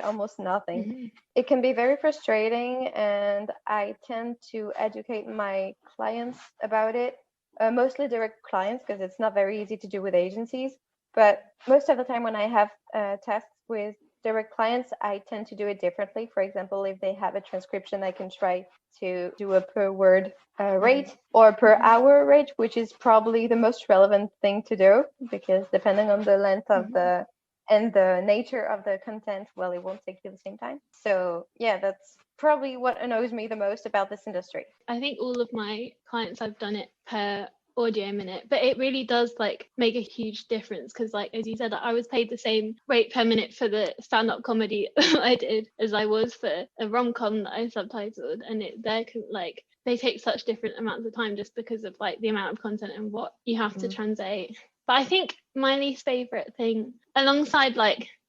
almost nothing. It can be very frustrating, and I tend to educate my clients about it, mostly direct clients, because it's not very easy to do with agencies. But most of the time when I have tasks with direct clients, I tend to do it differently. For example, if they have a transcription, I can try to do a per word rate or per hour rate, which is probably the most relevant thing to do, because depending on the length of the and the nature of the content, well, it won't take you the same time. So yeah, that's probably what annoys me the most about this industry. I think all of my clients, I've done it per audio minute, but it really does make a huge difference, because as you said, I was paid the same rate per minute for the stand-up comedy I did as I was for a rom-com that I subtitled, and they take such different amounts of time just because of the amount of content and what you have to translate. But I think my least favorite thing, alongside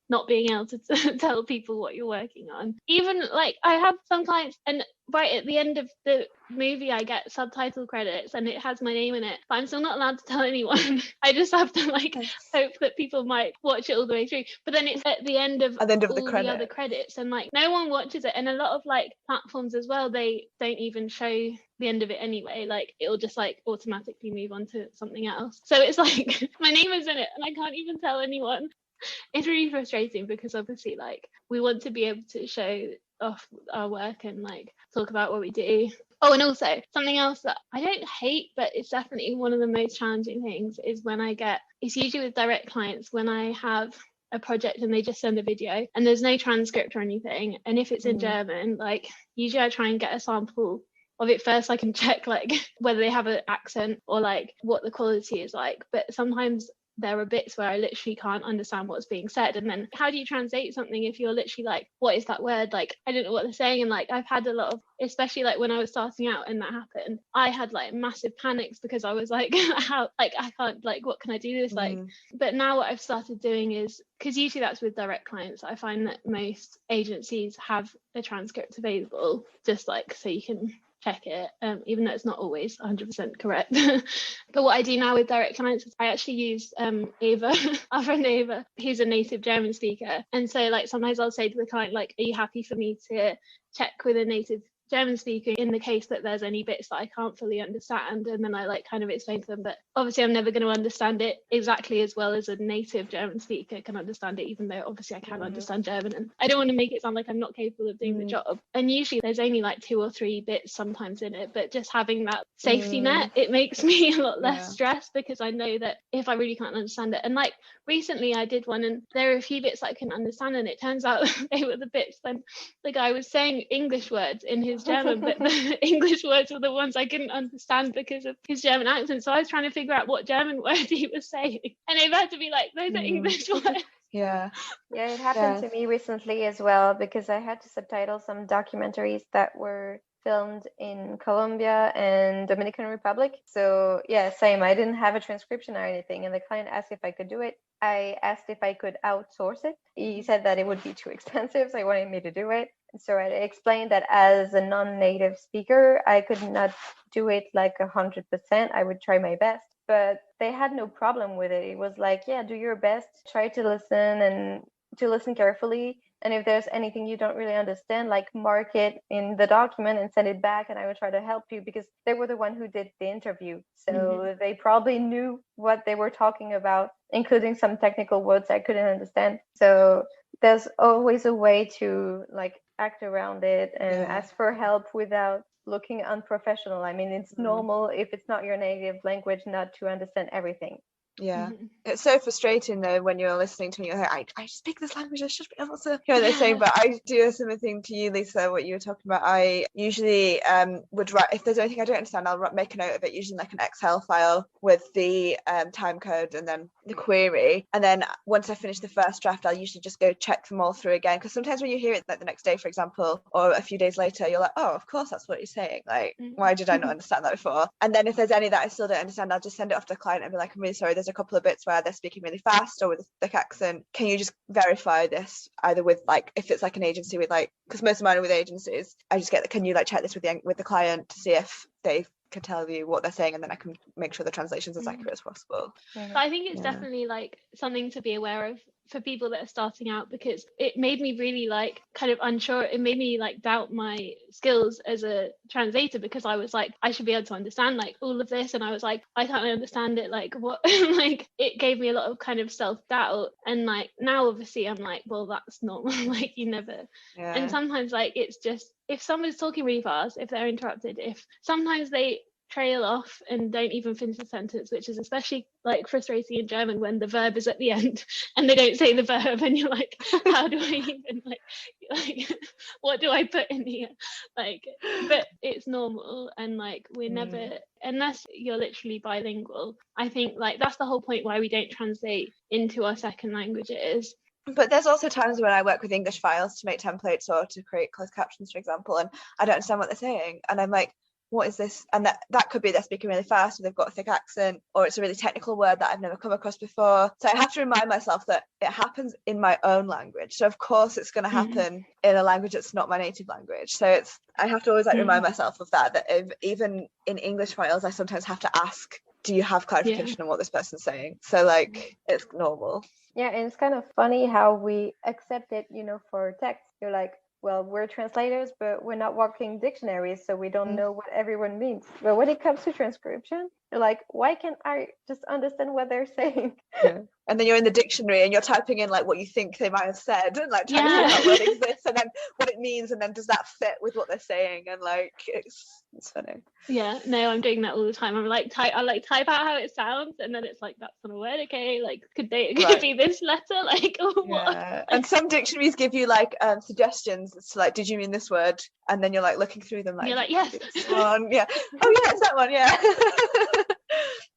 not being able to tell people what you're working on. Even like I have some clients, and right at the end of the movie I get subtitle credits and it has my name in it, but I'm still not allowed to tell anyone. I just have to like hope that people might watch it all the way through, but then it's at the end of all the other credits, and like no one watches it. And a lot of like platforms as well, they don't even show the end of it anyway, like it'll just like automatically move on to something else. So it's like my name is in it and I can't even tell anyone. It's really frustrating because obviously like we want to be able to show off our work and like talk about what we do. Oh, and also something else that I don't hate, but it's definitely one of the most challenging things, is when it's usually with direct clients, when I have a project and they just send a video and there's no transcript or anything, and if it's in German, like usually I try and get a sample of it first, I can check like whether they have an accent or like what the quality is like. But sometimes there are bits where I literally can't understand what's being said, and then how do you translate something if you're literally like, what is that word, like I don't know what they're saying. And like I've had a lot of, especially like when I was starting out and that happened, I had like massive panics because I was like how, like I can't, like what can I do this like. But now what I've started doing is, because usually that's with direct clients, I find that most agencies have a transcript available just like so you can check it, even though it's not always 100% correct. But what I do now with direct clients is I actually use Ava, our friend Ava, who's a native German speaker. And so like sometimes I'll say to the client, like, are you happy for me to check with a native German speaker in the case that there's any bits that I can't fully understand? And then I like kind of explain to them, but obviously I'm never going to understand it exactly as well as a native German speaker can understand it, even though obviously I can understand German, and I don't want to make it sound like I'm not capable of doing the job. And usually there's only like 2 or 3 bits sometimes in it, but just having that safety net, it makes me a lot less stressed, because I know that if I really can't understand it, and like recently I did one and there were a few bits I couldn't understand, and it turns out they were the bits when the guy was saying English words in his German, but the English words were the ones I couldn't understand because of his German accent. So I was trying to figure out what German word he was saying, and it had to be like, those are English words. Yeah, it happened to me recently as well, because I had to subtitle some documentaries that were filmed in Colombia and Dominican Republic. So yeah, same. I didn't have a transcription or anything, and the client asked if I could do it. I asked if I could outsource it. He said that it would be too expensive, so he wanted me to do it. So I explained that as a non-native speaker, I could not do it like 100%. I would try my best, but they had no problem with it. It was like, yeah, do your best, try to listen and to listen carefully. And if there's anything you don't really understand, like mark it in the document and send it back, and I would try to help you, because they were the one who did the interview. So they probably knew what they were talking about, including some technical words I couldn't understand. So there's always a way to like act around it and ask for help without looking unprofessional. I mean, it's normal if it's not your native language not to understand everything. It's so frustrating though when you're listening to me, you're like, I speak this language, I should be able to hear what they're saying. But I do a similar thing to you, Lisa, what you were talking about. I usually would write, if there's anything I don't understand, I'll make a note of it, usually like an Excel file with the time code and then the query. And then once I finish the first draft, I'll usually just go check them all through again, because sometimes when you hear it like the next day, for example, or a few days later, you're like, oh, of course that's what you're saying, like why did I not understand that before? And then if there's any that I still don't understand, I'll just send it off to the client and be like, I'm really sorry, there's a couple of bits where they're speaking really fast or with a thick accent, can you just verify this, either with like, if it's like an agency with like, because most of mine are with agencies, I just get, can you like check this with the client to see if they can tell you what they're saying, and then I can make sure the translation's as accurate as possible. But I think it's definitely like something to be aware of for people that are starting out, because it made me really like kind of unsure. It made me like doubt my skills as a translator, because I was like, I should be able to understand like all of this, and I was like, I can't understand it, like what like it gave me a lot of kind of self-doubt. And like now obviously I'm like, well, that's normal. Like you never and sometimes like it's just, if someone's talking really fast, if they're interrupted, if sometimes they trail off and don't even finish the sentence, which is especially like frustrating in German when the verb is at the end and they don't say the verb, and you're like, how do I even like what do I put in here, like, but it's normal. And like we're never, unless you're literally bilingual, I think like that's the whole point why we don't translate into our second languages. But there's also times when I work with English files to make templates or to create closed captions, for example, and I don't understand what they're saying, and I'm like, what is this? And that could be they're speaking really fast, or they've got a thick accent, or it's a really technical word that I've never come across before. So I have to remind myself that it happens in my own language. So of course it's going to happen in a language that's not my native language. So I have to always like remind myself of that if, even in English files, I sometimes have to ask, do you have clarification on what this person's saying? So like it's normal. Yeah, and it's kind of funny how we accept it, for text. You're like, well, we're translators, but we're not walking dictionaries, so we don't know what everyone means. But when it comes to transcription, you're like, why can't I just understand what they're saying? Yeah. And then you're in the dictionary and you're typing in like what you think they might have said, and like trying to figure out what exists and then what it means, and then does that fit with what they're saying? And like it's funny. Yeah, no, I'm doing that all the time. I'm like type out how it sounds, and then it's like, that's not a word, okay, like could it be this letter, like, or what? And some dictionaries give you like suggestions as to like, did you mean this word? And then you're like looking through them like, you're like, yes, one. Yeah, oh yeah, it's that one. Yeah.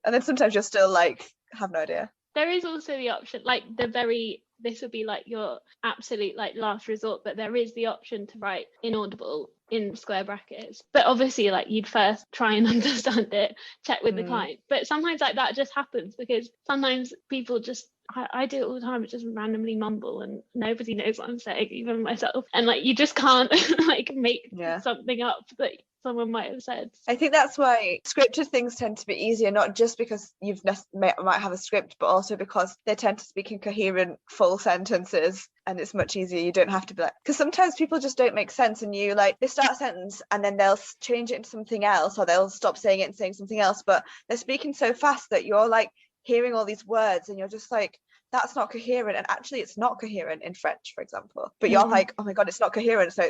And then sometimes you're still like, have no idea. There is also the option, like this would be like your absolute like last resort, but there is the option to write inaudible in square brackets. But obviously like you'd first try and understand it, check with the client. But sometimes like that just happens because sometimes people just, I do it all the time, just randomly mumble and nobody knows what I'm saying, even myself. And like you just can't like make something up that someone might have said. I think that's why scripted things tend to be easier, not just because might have a script, but also because they tend to speak in coherent full sentences, and it's much easier. You don't have to be like, because sometimes people just don't make sense, and you like, they start a sentence and then they'll change it into something else, or they'll stop saying it and saying something else, but they're speaking so fast that you're like hearing all these words and you're just like, that's not coherent. And actually it's not coherent in French, for example, but you're like, oh my god, it's not coherent, so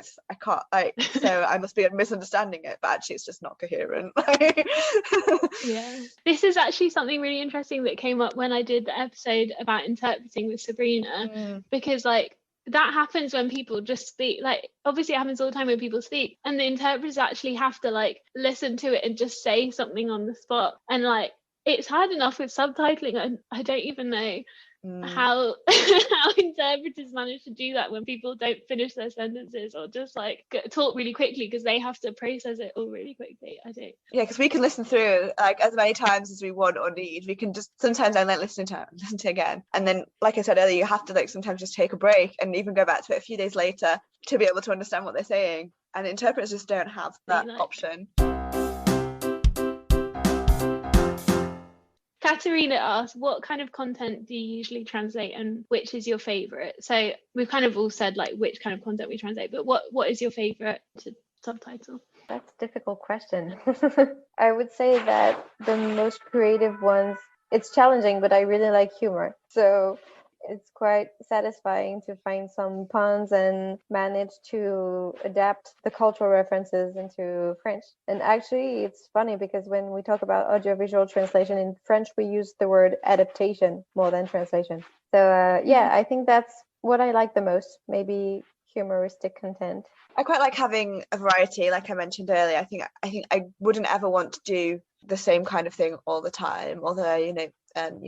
I must be misunderstanding it, but actually it's just not coherent. Yeah, this is actually something really interesting that came up when I did the episode about interpreting with Sabrina, because like that happens when people just speak. Like obviously it happens all the time when people speak, and the interpreters actually have to like listen to it and just say something on the spot. And like it's hard enough with subtitling. I don't even know how interpreters manage to do that when people don't finish their sentences or just like talk really quickly, because they have to process it all really quickly. I don't. Yeah, because we can listen through like as many times as we want or need. We can just sometimes I like listen to again, and then like I said earlier, you have to like sometimes just take a break and even go back to it a few days later to be able to understand what they're saying. And interpreters just don't have that option. Katerina asks, what kind of content do you usually translate and which is your favorite? So we've kind of all said like which kind of content we translate, but what is your favorite to subtitle? That's a difficult question. I would say that the most creative ones, it's challenging, but I really like humor. So it's quite satisfying to find some puns and manage to adapt the cultural references into French. And actually, it's funny because when we talk about audiovisual translation in French, we use the word adaptation more than translation. So I think that's what I like the most, maybe humoristic content. I quite like having a variety, like I mentioned earlier. I think I wouldn't ever want to do the same kind of thing all the time, although you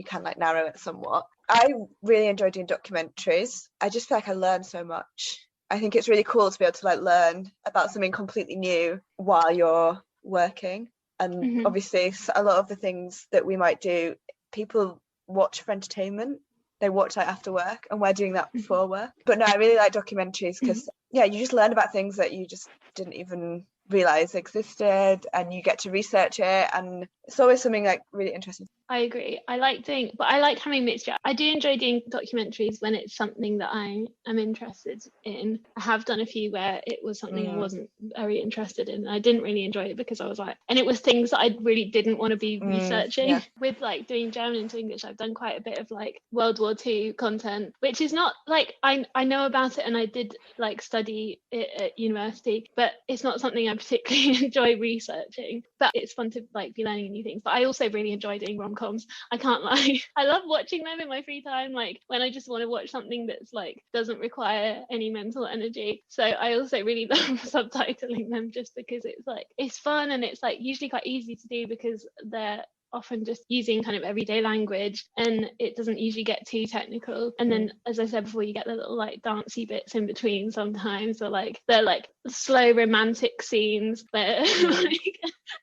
can like narrow it somewhat. I really enjoy doing documentaries. I just feel like I learn so much. I think it's really cool to be able to like learn about something completely new while you're working. And obviously a lot of the things that we might do, people watch for entertainment. They watch like after work, and we're doing that before work. But no, I really like documentaries because you just learn about things that you just didn't even realize existed, and you get to research it, and it's always something like really interesting. I agree. I like having mixture. I do enjoy doing documentaries when it's something that I am interested in. I have done a few where it was something I wasn't very interested in. I didn't really enjoy it because I was like, and it was things that I really didn't want to be researching. Yeah. With like doing German into English, I've done quite a bit of like World War II content, which is not like I know about it and I did like study it at university, but it's not something I particularly enjoy researching. But it's fun to like be learning new things. But I also really enjoy doing rom-coms. I can't lie. I love watching them in my free time, like when I just want to watch something that's like doesn't require any mental energy. So I also really love subtitling them just because it's fun, and it's like usually quite easy to do because they're often just using kind of everyday language and it doesn't usually get too technical. And then, as I said before, you get the little like dancey bits in between sometimes, or like they're like slow romantic scenes where like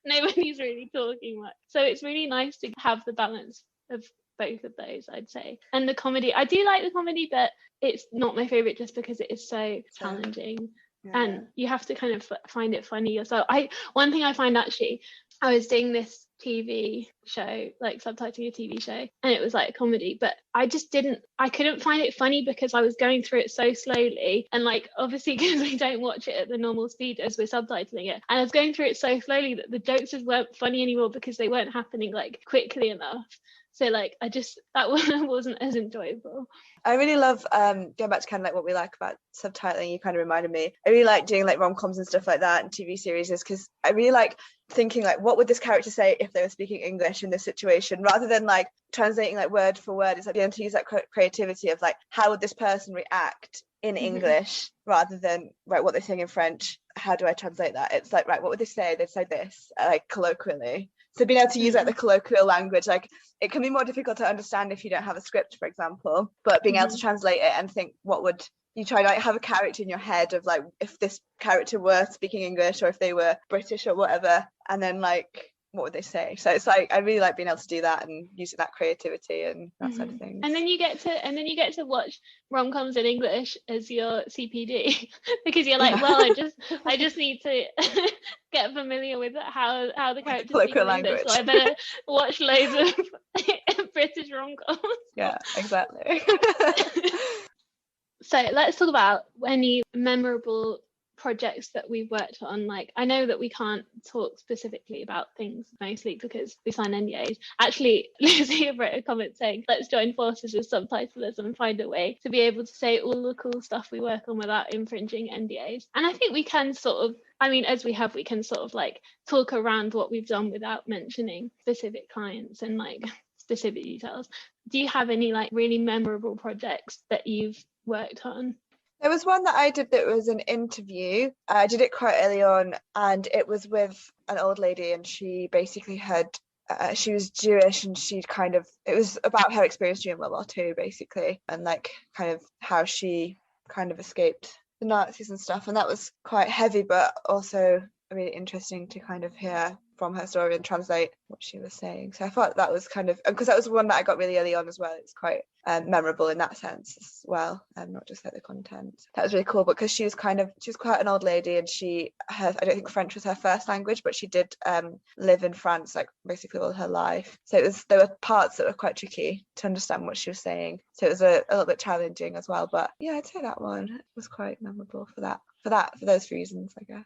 nobody's really talking much. So it's really nice to have the balance of both of those, I'd say. And the comedy, I do like the comedy, but it's not my favorite just because it is so challenging. And you have to kind of find it funny yourself. One thing I find, actually, I was doing this TV show, like subtitling a TV show, and it was like a comedy, but I couldn't find it funny because I was going through it so slowly, and like obviously because we don't watch it at the normal speed as we're subtitling it, and I was going through it so slowly that the jokes just weren't funny anymore because they weren't happening like quickly enough. So like that wasn't as enjoyable. I really love going back to kind of like what we like about subtitling. You kind of reminded me. I really like doing like rom-coms and stuff like that and TV series, because I really like thinking like, what would this character say if they were speaking English in this situation, rather than like translating like word for word. It's like being able to use that creativity of like, how would this person react in English, rather than right, what they're saying in French. How do I translate that? It's like, right, what would they say? They'd say this, like colloquially. So being able to use like the colloquial language, like it can be more difficult to understand if you don't have a script, for example, but being able to translate it and think, what would you try to like have a character in your head of like, if this character were speaking English or if they were British or whatever, and then like, what would they say? So it's like, I really like being able to do that and using that creativity and that side of things. And then you get to watch rom-coms in English as your CPD because you're like, well, I just need to get familiar with how the characters speak in English, so I better watch loads of British rom-coms. Yeah, exactly. So let's talk about any memorable projects that we've worked on. Like, I know that we can't talk specifically about things mostly because we sign NDAs. Actually, Lucy wrote a comment saying, let's join forces as subtitlers and find a way to be able to say all the cool stuff we work on without infringing NDAs. And I think we can sort of, we can sort of like talk around what we've done without mentioning specific clients and like specific details. Do you have any like really memorable projects that you've worked on? There was one that I did that was an interview. I did it quite early on, and it was with an old lady, and she basically had, she was Jewish, and it was about her experience during World War II, basically, and like kind of how she kind of escaped the Nazis and stuff. And that was quite heavy, but also really interesting to kind of hear from her story and translate what she was saying. So I thought that was kind of, because that was one that I got really early on as well. It's quite memorable in that sense as well, and not just like the content. That was really cool because she was quite an old lady, and I don't think French was her first language, but she did live in France like basically all her life. So there were parts that were quite tricky to understand what she was saying. So it was a little bit challenging as well. But yeah, I'd say that one was quite memorable for those reasons, I guess.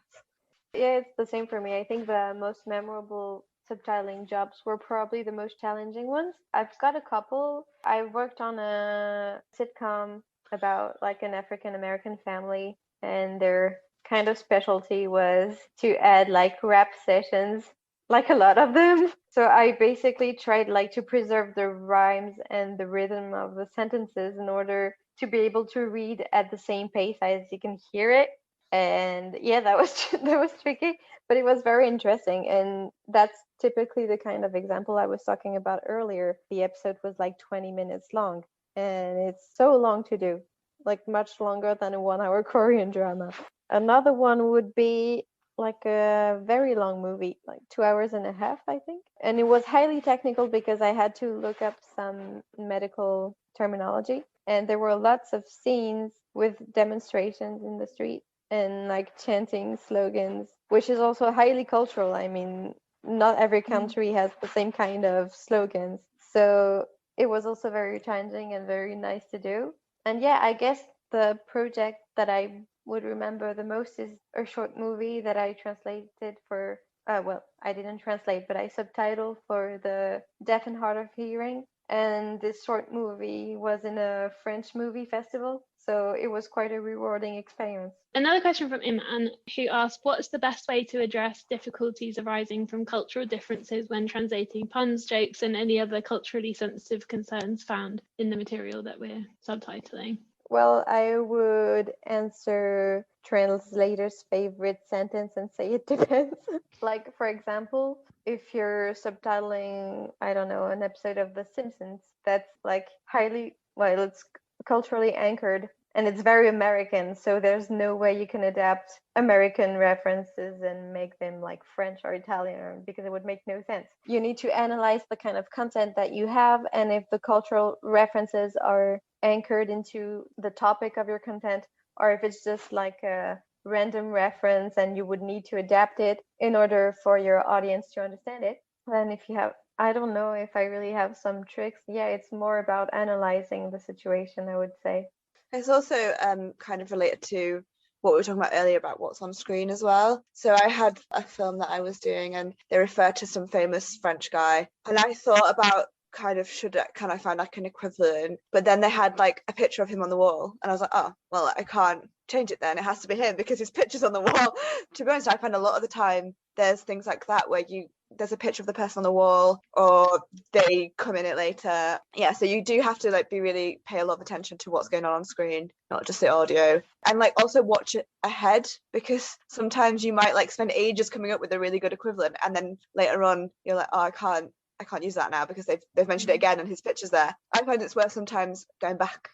Yeah, it's the same for me. I think the most memorable subtitling jobs were probably the most challenging ones. I've got a couple. I worked on a sitcom about like an African American family, and their kind of specialty was to add like rap sessions, like a lot of them. So I basically tried like to preserve the rhymes and the rhythm of the sentences in order to be able to read at the same pace as you can hear it. And yeah, that was tricky, but it was very interesting. And that's typically the kind of example I was talking about earlier. The episode was like 20 minutes long, and it's so long to do, like much longer than a 1-hour Korean drama. Another one would be like a very long movie, like 2 hours and a half, I think. And it was highly technical because I had to look up some medical terminology, and there were lots of scenes with demonstrations in the street and like chanting slogans, which is also highly cultural. I mean, not every country has the same kind of slogans. So it was also very challenging and very nice to do. And yeah, I guess the project that I would remember the most is a short movie that I translated for, I didn't translate, but I subtitled for the deaf and hard of hearing. And this short movie was in a French movie festival, so it was quite a rewarding experience. Another question from Iman, who asked, what's the best way to address difficulties arising from cultural differences when translating puns, jokes, and any other culturally sensitive concerns found in the material that we're subtitling? Well, I would answer translator's favorite sentence and say it depends. Like, for example, if you're subtitling, I don't know, an episode of The Simpsons, that's like it's culturally anchored, and it's very American, so there's no way you can adapt American references and make them like French or Italian, because it would make no sense. You need to analyze the kind of content that you have, and if the cultural references are anchored into the topic of your content, or if it's just like a random reference and you would need to adapt it in order for your audience to understand it. Then if you have, I don't know if I really have some tricks. Yeah, it's more about analyzing the situation, I would say. It's also kind of related to what we were talking about earlier about what's on screen as well. So I had a film that I was doing and they referred to some famous French guy, and I thought about kind of can I find like an equivalent, but then they had like a picture of him on the wall and I was like, oh well, I can't change it then, it has to be him because his picture's on the wall. To be honest, I find a lot of the time there's things like that where there's a picture of the person on the wall or they come in it later. Yeah, so you do have to like pay a lot of attention to what's going on screen, not just the audio, and like also watch it ahead, because sometimes you might like spend ages coming up with a really good equivalent and then later on you're like, oh, I can't use that now because they've mentioned it again and his picture's there. I find it's worth sometimes going back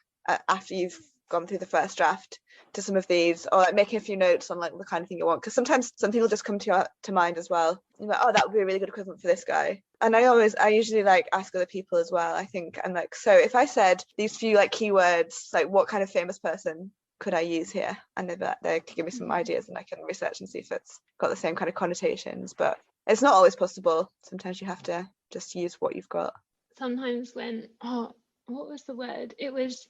after you've gone through the first draft to some of these, or like making a few notes on like the kind of thing you want, because sometimes something will just come to mind as well. You're like, oh, that would be a really good equivalent for this guy. And I usually like ask other people as well, I think, and like, so if I said these few like keywords, like what kind of famous person could I use here, and they can give me some ideas and I can research and see if it's got the same kind of connotations. But it's not always possible. Sometimes you have to just use what you've got. Sometimes when what was the word? It was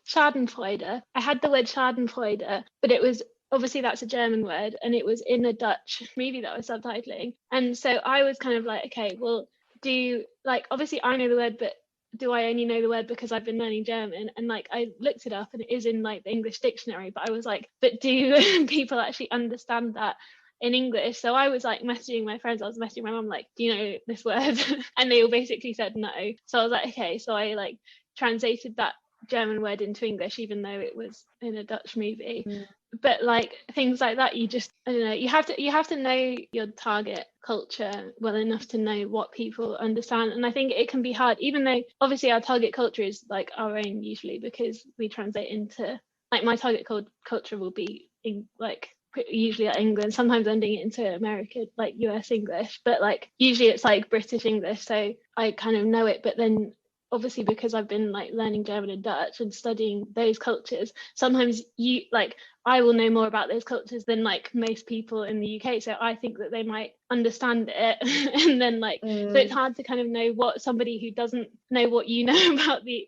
Schadenfreude. I had the word Schadenfreude, but it was obviously that's a German word, and it was in a Dutch movie that I was subtitling. And so I was kind of like, okay, well, obviously I know the word, but do I only know the word because I've been learning German? And like I looked it up and it is in like the English dictionary, but I was like, but do people actually understand that in English? So I was like messaging my friends, I was messaging my mum like, do you know this word? And they all basically said no. So I was like, okay, so I like translated that German word into English even though it was in a Dutch movie. But like things like that, you just, I don't know, you have to know your target culture well enough to know what people understand. And I think it can be hard, even though obviously our target culture is like our own usually, because we translate into, like, my target culture will be in like usually at England, sometimes ending it into American, like US English, but like usually it's like British English, so I kind of know it. But then obviously because I've been like learning German and Dutch and studying those cultures, sometimes I will know more about those cultures than like most people in the UK, so I think that they might understand it and then like so it's hard to kind of know what somebody who doesn't know what you know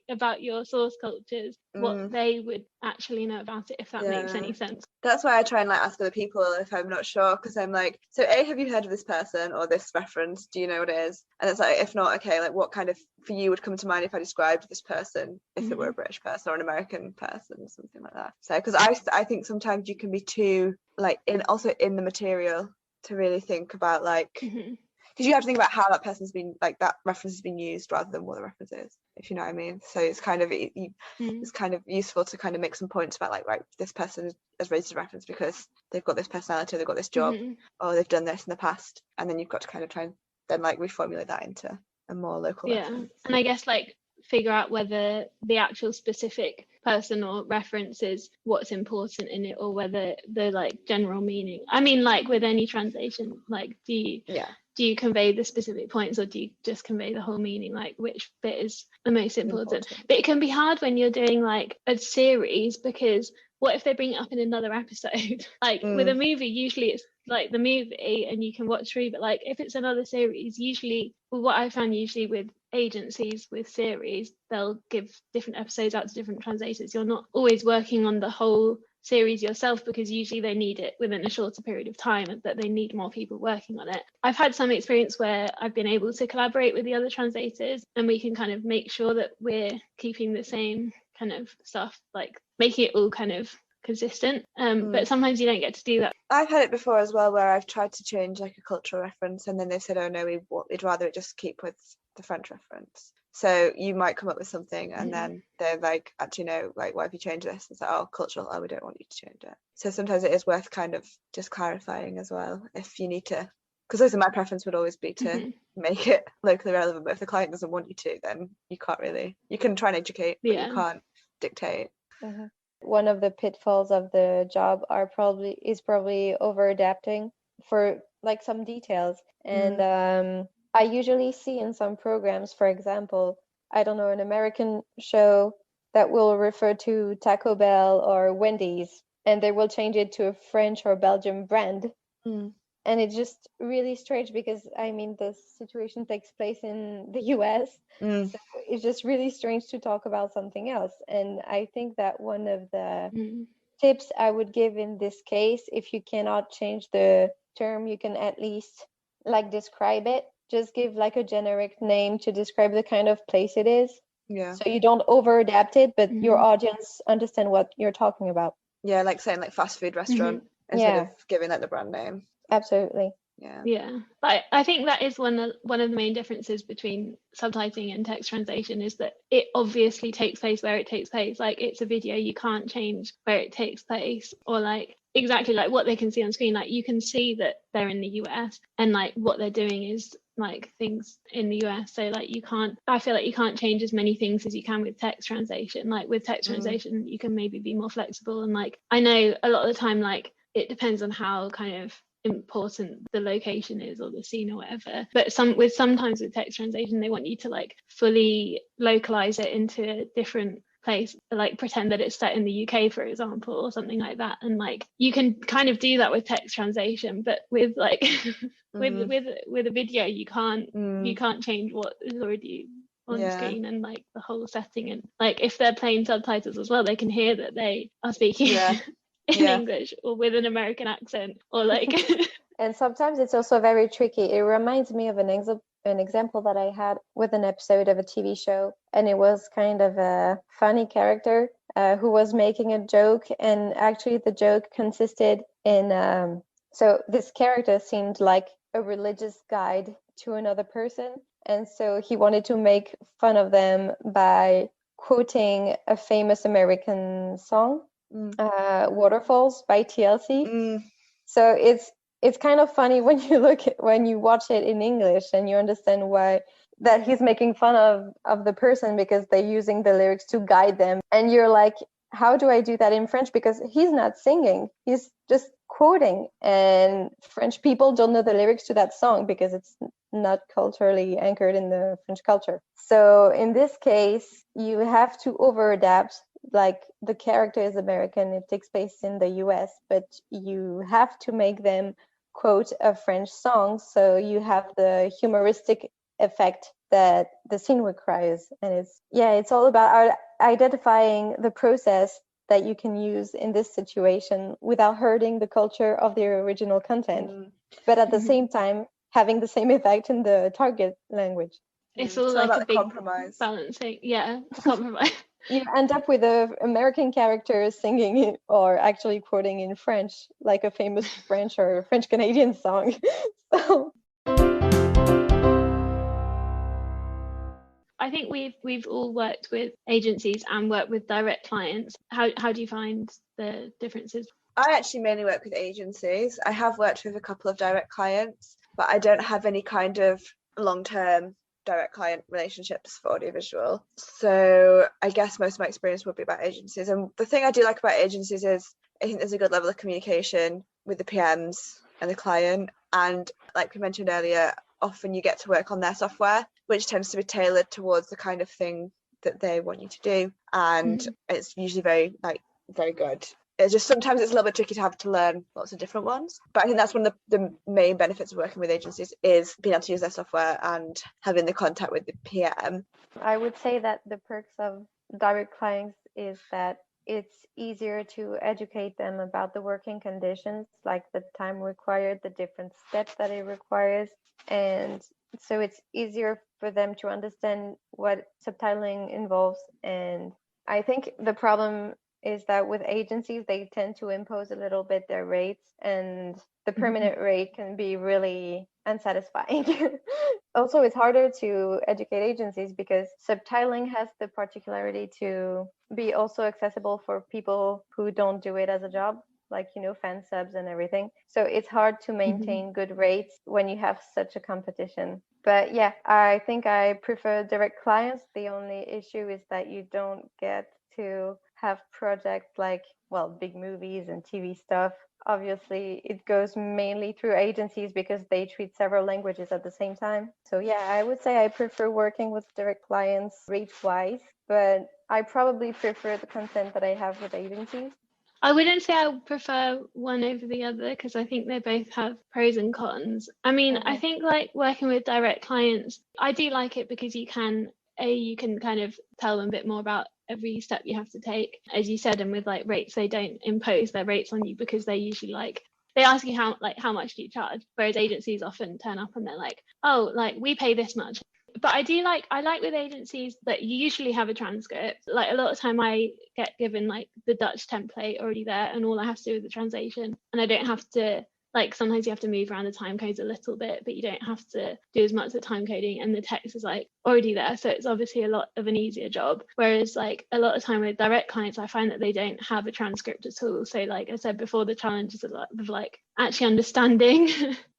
about your source cultures, what they would actually know about it, if that makes any sense. That's why I try and like ask other people if I'm not sure, because I'm like, so have you heard of this person or this reference, do you know what it is? And it's like, if not, okay, like what kind of for you would come to mind if I described this person, if it were a British person or an American person, something like that. So because I think sometimes you can be too like in the material to really think about like, because you have to think about how that person's been, like that reference has been used rather than what the reference is, if you know what I mean. So it's kind of it's kind of useful to kind of make some points about like, right, this person has raised a reference because they've got this personality, they've got this job, or they've done this in the past, and then you've got to kind of try and then like reformulate that into a more local reference. And I guess like figure out whether the actual specific person or reference is what's important in it, or whether the like general meaning. I mean, like with any translation, like do you convey the specific points or do you just convey the whole meaning, like which bit is the most important. But it can be hard when you're doing like a series, because what if they bring it up in another episode? Like with a movie, usually it's like the movie and you can watch through, but like if it's another series, usually what I found usually with agencies with series, they'll give different episodes out to different translators. You're not always working on the whole series yourself, because usually they need it within a shorter period of time, and that they need more people working on it. I've had some experience where I've been able to collaborate with the other translators and we can kind of make sure that we're keeping the same kind of stuff, like making it all kind of consistent, but sometimes you don't get to do that. I've had it before as well, where I've tried to change like a cultural reference and then they said, oh no, we'd rather it just keep with the French reference. So you might come up with something and then they're like, actually no, like why have you changed this? It's like, oh, cultural, oh, we don't want you to change it. So sometimes it is worth kind of just clarifying as well if you need to, because also my preference would always be to make it locally relevant, but if the client doesn't want you to, then you can't really, you can try and educate, but you can't dictate. one of the pitfalls of the job is probably over adapting for like some details. And I usually see in some programs, for example, I don't know, an American show that will refer to Taco Bell or Wendy's, and they will change it to a French or Belgian brand. And it's just really strange because, I mean, the situation takes place in the US. So it's just really strange to talk about something else. And I think that one of the tips I would give in this case, if you cannot change the term, you can at least like describe it. Just give like a generic name to describe the kind of place it is. Yeah. So you don't over adapt it, but your audience understand what you're talking about. Yeah, like saying like fast food restaurant instead of giving like the brand name. Absolutely. Yeah, but I think that is one of the main differences between subtitling and text translation, is that it obviously takes place where it takes place. Like, it's a video, you can't change where it takes place, or like exactly like what they can see on screen. Like, you can see that they're in the US and like what they're doing is like things in the US. So like I feel like you can't change as many things as you can with text translation. Like with text translation, you can maybe be more flexible. And like, I know a lot of the time, like, it depends on how kind of important the location is or the scene or whatever, but sometimes with text translation they want you to like fully localize it into a different place, like pretend that it's set in the UK, for example, or something like that. And like, you can kind of do that with text translation, but with like with a video you can't change what is already on screen, and like the whole setting. And like, if they're playing subtitles as well, they can hear that they are speaking in English or with an American accent, or like and sometimes it's also very tricky. It reminds me of an example that I had with an episode of a TV show, and it was kind of a funny character who was making a joke, and actually the joke consisted in so this character seemed like a religious guide to another person, and so he wanted to make fun of them by quoting a famous American song, Waterfalls by TLC. So it's kind of funny when you watch it in English and you understand why that he's making fun of the person, because they're using the lyrics to guide them, and you're like, how do I do that in French? Because he's not singing, he's just quoting, and French people don't know the lyrics to that song because it's not culturally anchored in the French culture. So in this case, you have to over adapt. Like, the character is American, it takes place in the US, but you have to make them quote a French song, so you have the humoristic effect that the scene requires. And it's all about identifying the process that you can use in this situation without hurting the culture of the original content, but at the same time having the same effect in the target language. It's all like a big compromise. Balancing, compromise. You end up with a American character singing or actually quoting in French, like a famous French or French Canadian song. So I think we've all worked with agencies and worked with direct clients. How do you find the differences? I actually mainly work with agencies. I have worked with a couple of direct clients, but I don't have any kind of long-term direct client relationships for audiovisual. So I guess most of my experience would be about agencies. And the thing I do like about agencies is I think there's a good level of communication with the PMs and the client. And like we mentioned earlier, often you get to work on their software, which tends to be tailored towards the kind of thing that they want you to do. And it's usually very good. It's just sometimes it's a little bit tricky to have to learn lots of different ones. But I think that's one of the main benefits of working with agencies, is being able to use their software and having the contact with the PM. I would say that the perks of direct clients is that it's easier to educate them about the working conditions, like the time required, the different steps that it requires. And so it's easier for them to understand what subtitling involves. And I think the problem is that with agencies, they tend to impose a little bit their rates, and the permanent rate can be really unsatisfying. Also, it's harder to educate agencies because subtitling has the particularity to be also accessible for people who don't do it as a job, like, fan subs and everything. So it's hard to maintain good rates when you have such a competition. But yeah, I think I prefer direct clients. The only issue is that you don't get to have projects like, well, big movies and TV stuff, obviously it goes mainly through agencies because they treat several languages at the same time. So yeah, I would say I prefer working with direct clients rate-wise, but I probably prefer the content that I have with agencies. I wouldn't say I would prefer one over the other because I think they both have pros and cons. I mean, I think like working with direct clients, I do like it because you can kind of tell them a bit more about every step you have to take, as you said, and with like rates, they don't impose their rates on you because they usually like they ask you how much do you charge, whereas agencies often turn up and they're like, oh, like we pay this much. But I like with agencies that you usually have a transcript. Like a lot of time I get given like the Dutch template already there and all I have to do is the translation, and I don't have to, like sometimes you have to move around the time codes a little bit, but you don't have to do as much of the time coding, and the text is like already there, so it's obviously a lot of an easier job. Whereas like a lot of time with direct clients, I find that they don't have a transcript at all. So like I said before, the challenge is a lot of like actually understanding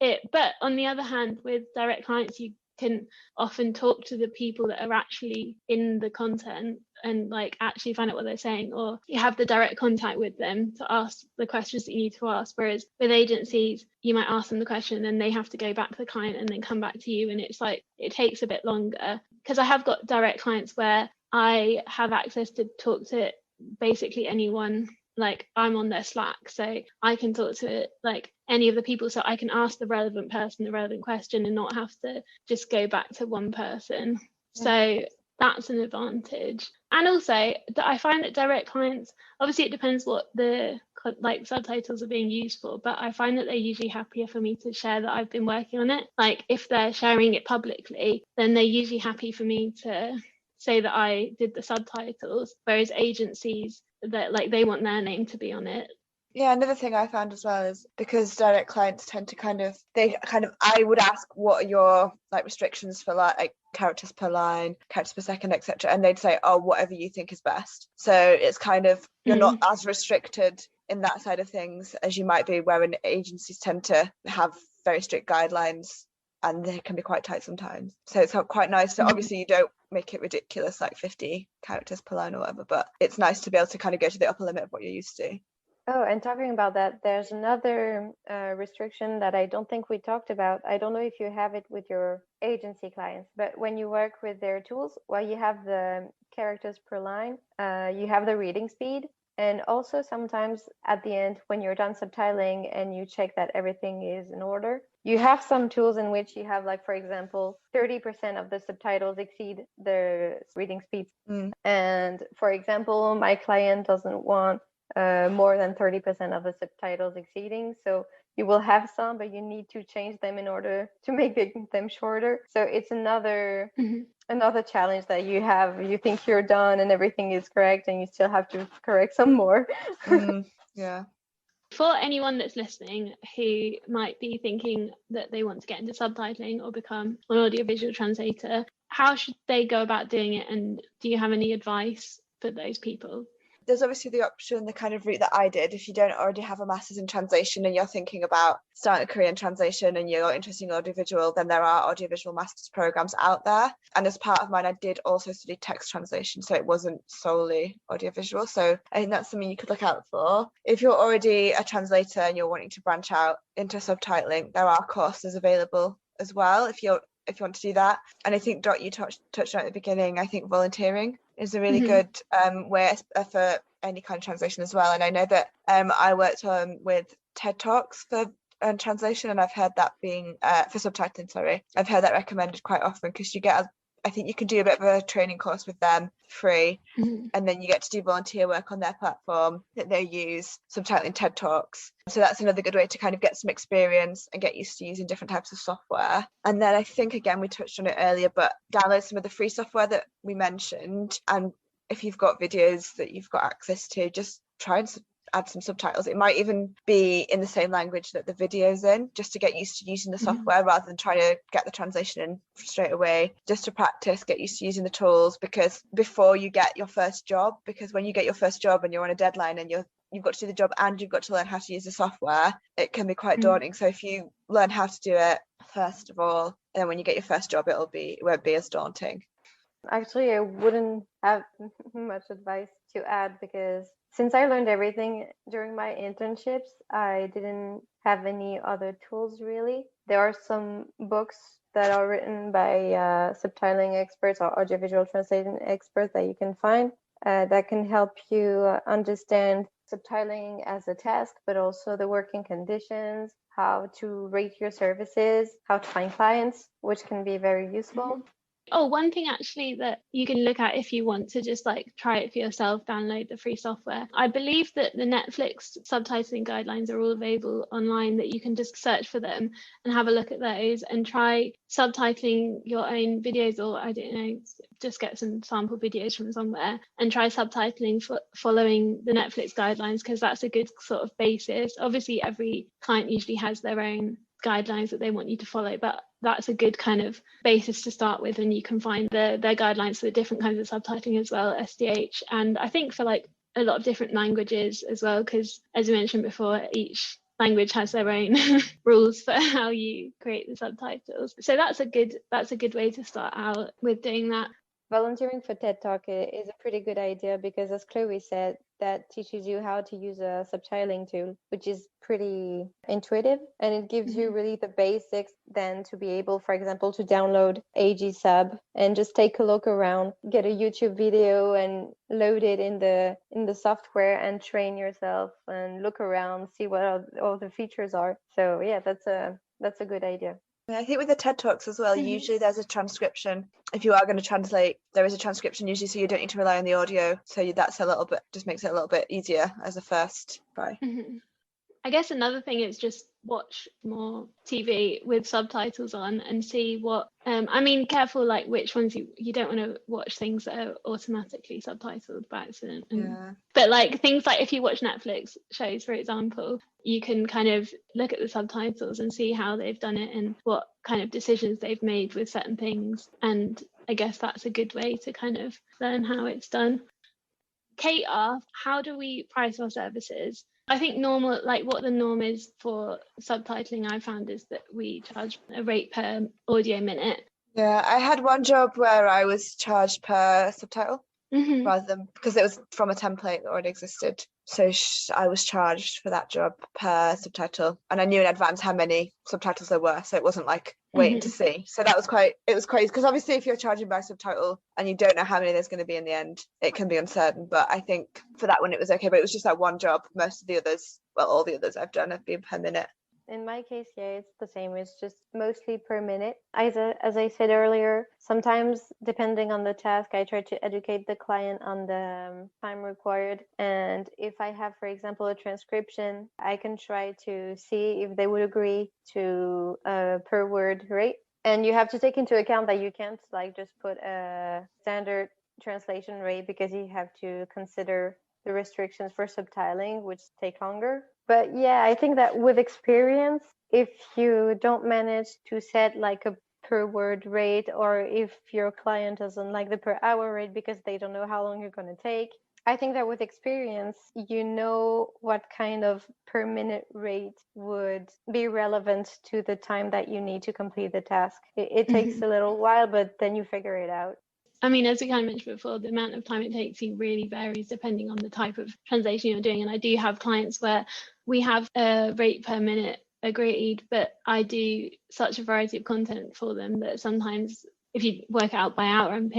it. But on the other hand, with direct clients, you can often talk to the people that are actually in the content and like actually find out what they're saying, or you have the direct contact with them to ask the questions that you need to ask. Whereas with agencies, you might ask them the question and they have to go back to the client and then come back to you, and it's like it takes a bit longer. Because I have got direct clients where I have access to talk to basically anyone. Like I'm on their Slack, so I can talk to like any of the people, so I can ask the relevant person the relevant question and not have to just go back to one person. So that's an advantage. And also I find that direct clients, obviously it depends what the like subtitles are being used for, but I find that they're usually happier for me to share that I've been working on it. Like if they're sharing it publicly, then they're usually happy for me to say that I did the subtitles, whereas agencies, that like they want their name to be on it. Yeah, another thing I found as well is because direct clients tend to I would ask what are your like restrictions for like characters per line, characters per second, etc., and they'd say, oh, whatever you think is best. So it's kind of you're not as restricted in that side of things as you might be, wherein agencies tend to have very strict guidelines and they can be quite tight sometimes. So it's quite nice. So obviously you don't make it ridiculous like 50 characters per line or whatever, but it's nice to be able to kind of go to the upper limit of what you're used to. Oh, and talking about that, there's another restriction that I don't think we talked about. I don't know if you have it with your agency clients, but when you work with their tools, well, you have the characters per line, you have the reading speed, and also sometimes at the end, when you're done subtitling and you check that everything is in order, you have some tools in which you have, like, for example, 30% of the subtitles exceed the reading speed. And for example, my client doesn't want more than 30% of the subtitles exceeding. So you will have some, but you need to change them in order to make them shorter. So it's another challenge that you have. You think you're done and everything is correct, and you still have to correct some more. Yeah. For anyone that's listening who might be thinking that they want to get into subtitling or become an audiovisual translator, how should they go about doing it? And do you have any advice for those people? There's obviously the option, the kind of route that I did. If you don't already have a master's in translation and you're thinking about starting a career in translation and you're interested in audiovisual, then there are audiovisual master's programs out there. And as part of mine, I did also study text translation, so it wasn't solely audiovisual. So I think that's something you could look out for. If you're already a translator and you're wanting to branch out into subtitling, there are courses available as well if you want to do that. And I think, Dot, you touched on at the beginning, I think volunteering is a really good way for any kind of translation as well. And I know that I worked with TED Talks for translation, and I've heard that being for subtitling, sorry. I've heard that recommended quite often because you get I think you can do a bit of a training course with them free, and then you get to do volunteer work on their platform that they use, subtitling TED Talks. So that's another good way to kind of get some experience and get used to using different types of software. And then I think, again, we touched on it earlier, but download some of the free software that we mentioned. And if you've got videos that you've got access to, just try and add some subtitles. It might even be in the same language that the video's in, just to get used to using the software rather than trying to get the translation in straight away, just to practice, get used to using the tools, because before you get your first job, because when you get your first job and you're on a deadline and you've got to do the job and you've got to learn how to use the software, it can be quite daunting. So if you learn how to do it first of all, and then when you get your first job, it won't be as daunting. Actually, I wouldn't have much advice to add, because since I learned everything during my internships, I didn't have any other tools really. There are some books that are written by subtitling experts or audiovisual translation experts that you can find that can help you understand subtitling as a task, but also the working conditions, how to rate your services, how to find clients, which can be very useful. Oh, one thing actually that you can look at if you want to just like try it for yourself, download the free software. I believe that the Netflix subtitling guidelines are all available online, that you can just search for them and have a look at those and try subtitling your own videos, or I don't know, just get some sample videos from somewhere and try subtitling following the Netflix guidelines, because that's a good sort of basis. Obviously, every client usually has their own guidelines that they want you to follow, but that's a good kind of basis to start with, and you can find their guidelines for the different kinds of subtitling as well, SDH, and I think for like a lot of different languages as well, because as you mentioned before, each language has their own rules for how you create the subtitles. So that's a good way to start out with doing that. Volunteering for TED Talk is a pretty good idea, because as Chloe said, that teaches you how to use a subtitling tool, which is pretty intuitive, and it gives you really the basics then to be able, for example, to download AG sub and just take a look around, get a YouTube video and load it in the software and train yourself and look around, see what all the features are. So yeah, that's a good idea. I think with the TED Talks as well, usually there's a transcription. If you are going to translate, there is a transcription usually, so you don't need to rely on the audio. So that's a little bit, just makes it a little bit easier as a first try. I guess another thing is just watch more TV with subtitles on and see what, I mean, careful like which ones you don't want to watch things that are automatically subtitled by accident. But like things like if you watch Netflix shows, for example, you can kind of look at the subtitles and see how they've done it and what kind of decisions they've made with certain things. And I guess that's a good way to kind of learn how it's done. Kate asked, how do we price our services? I think what the norm is for subtitling, I found, is that we charge a rate per audio minute. Yeah, I had one job where I was charged per subtitle rather than, because it was from a template that already existed. So I was charged for that job per subtitle, and I knew in advance how many subtitles there were, so it wasn't like waiting to see. So it was crazy, because obviously if you're charging by subtitle and you don't know how many there's going to be in the end, it can be uncertain. But I think for that one it was okay, but it was just that one job. Most of the others, well, all the others I've done have been per minute. In my case, yeah, it's the same. It's just mostly per minute. As I said earlier, sometimes depending on the task, I try to educate the client on the time required. And if I have, for example, a transcription, I can try to see if they would agree to a per word rate. And you have to take into account that you can't like just put a standard translation rate, because you have to consider the restrictions for subtitling, which take longer. But yeah, I think that with experience, if you don't manage to set like a per word rate, or if your client doesn't like the per hour rate because they don't know how long you're going to take, I think that with experience, you know what kind of per minute rate would be relevant to the time that you need to complete the task. It takes a little while, but then you figure it out. I mean, as we kind of mentioned before, the amount of time it takes you really varies depending on the type of translation you're doing. And I do have clients where we have a rate per minute agreed, but I do such a variety of content for them that sometimes if you work out by hour, I'm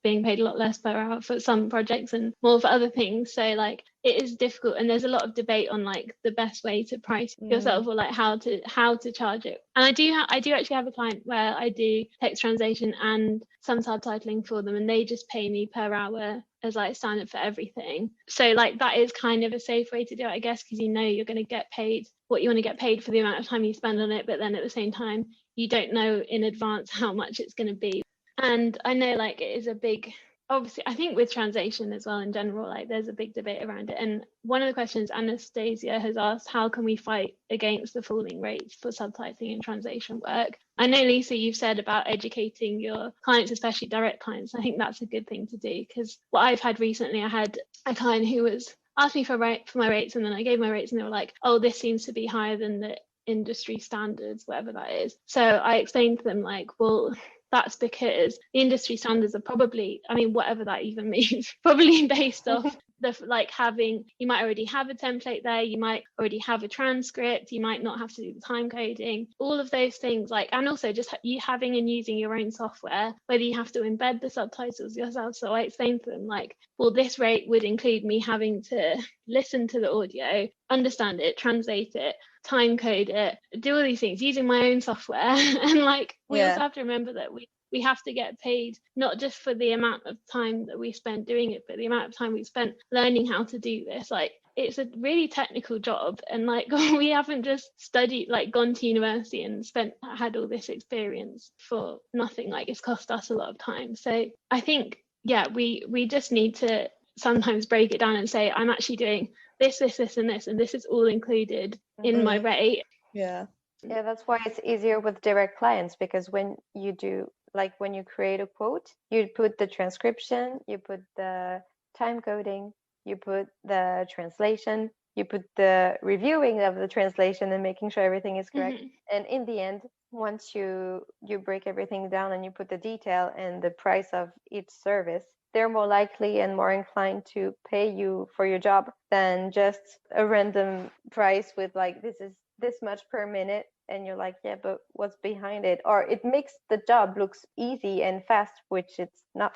being paid a lot less per hour for some projects and more for other things. So like it is difficult, and there's a lot of debate on like the best way to price yourself, or like how to charge it. And I do actually have a client where I do text translation and some subtitling for them, and they just pay me per hour as like sign up for everything. So like that is kind of a safe way to do it, I guess, because you know you're going to get paid what you want to get paid for the amount of time you spend on it, but then at the same time you don't know in advance how much it's going to be. And I know like it is a big, obviously I think with translation as well in general, like there's a big debate around it. And one of the questions Anastasia has asked, how can we fight against the falling rates for subtitling and translation work? I know, Lisa, you've said about educating your clients, especially direct clients. I think that's a good thing to do, because what I've had recently, I had a client who was asked me for my rates, and then I gave my rates and they were like, oh, this seems to be higher than the industry standards, whatever that is. So I explained to them like, well, that's because the industry standards are probably, I mean, whatever that even means, probably based off You might already have a template there, you might already have a transcript, you might not have to do the time coding, all of those things, and also just you having and using your own software, whether you have to embed the subtitles yourself. So I explained to them well, this rate would include me having to listen to the audio, understand it, translate it, time code it, do all these things using my own software. And we also have to remember that we have to get paid not just for the amount of time that we spent doing it, but the amount of time we spent learning how to do this. It's a really technical job, and we haven't just studied, gone to university and had all this experience for nothing. It's cost us a lot of time. So I think, we just need to sometimes break it down and say, I'm actually doing this, and this, and this is all included in my rate. Yeah, that's why it's easier with direct clients, because when you do, when you create a quote, you put the transcription, you put the time coding, you put the translation, you put the reviewing of the translation and making sure everything is correct. And in the end, once you break everything down and you put the detail and the price of each service, they're more likely and more inclined to pay you for your job than just a random price with this is this much per minute, and you're yeah, but what's behind it? Or it makes the job looks easy and fast, which it's not.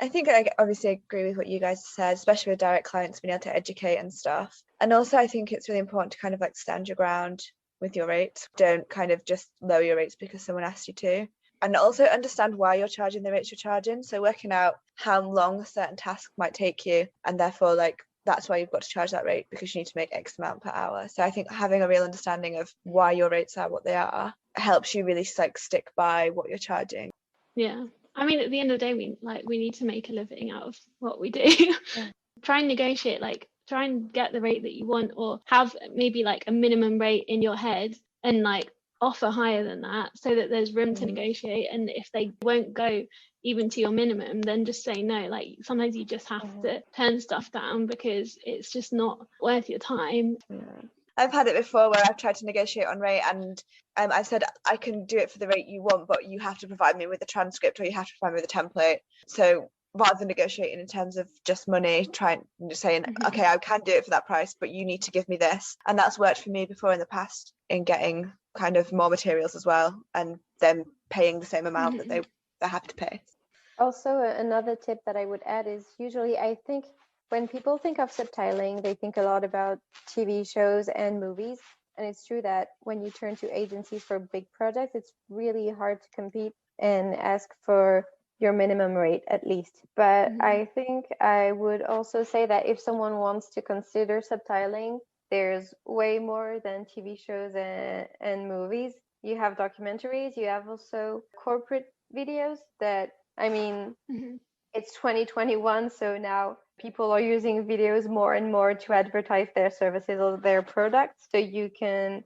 I think I obviously agree with what you guys said, especially with direct clients being able to educate and stuff. And also I think it's really important to kind of stand your ground with your rates. Don't kind of just lower your rates because someone asked you to. And also understand why you're charging the rates you're charging. So working out how long a certain task might take you, and therefore that's why you've got to charge that rate, because you need to make X amount per hour. So I think having a real understanding of why your rates are what they are helps you really stick by what you're charging. Yeah. I mean, at the end of the day, we need to make a living out of what we do. Yeah. Try and negotiate, try and get the rate that you want, or have maybe a minimum rate in your head, and offer higher than that, so that there's room to negotiate. And if they won't go even to your minimum, then just say no. Sometimes you just have to turn stuff down because it's just not worth your time. I've had it before where I've tried to negotiate on rate, and I've said I can do it for the rate you want, but you have to provide me with a transcript, or you have to provide me with a template. So rather than negotiating in terms of just money, saying, okay, I can do it for that price, but you need to give me this. And that's worked for me before in the past in getting kind of more materials as well, and them paying the same amount that they're happy to pay. Also, another tip that I would add is, usually I think when people think of subtitling, they think a lot about TV shows and movies. And it's true that when you turn to agencies for big projects, it's really hard to compete and ask for your minimum rate at least. But I think I would also say that if someone wants to consider subtitling, there's way more than TV shows and movies. You have documentaries, you have also corporate videos that, it's 2021, so now people are using videos more and more to advertise their services or their products. So you can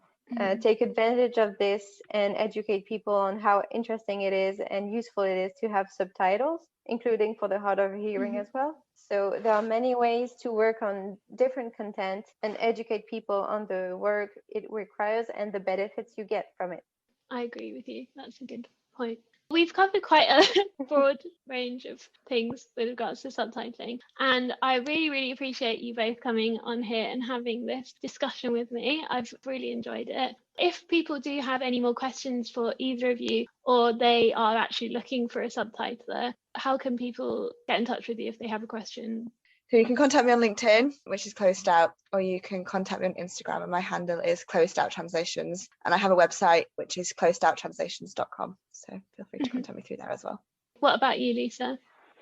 take advantage of this and educate people on how interesting it is and useful it is to have subtitles, including for the hard of hearing as well. So there are many ways to work on different content and educate people on the work it requires and the benefits you get from it. I agree with you. That's a good point. We've covered quite a broad range of things with regards to subtitling, and I really, really appreciate you both coming on here and having this discussion with me. I've really enjoyed it. If people do have any more questions for either of you, or they are actually looking for a subtitler, how can people get in touch with you if they have a question? So you can contact me on LinkedIn, which is Chloe Stout, or you can contact me on Instagram, and my handle is Chloe Stout Translations. And I have a website, which is chloestouttranslations.com. So feel free to contact me through there as well. What about you, Lisa?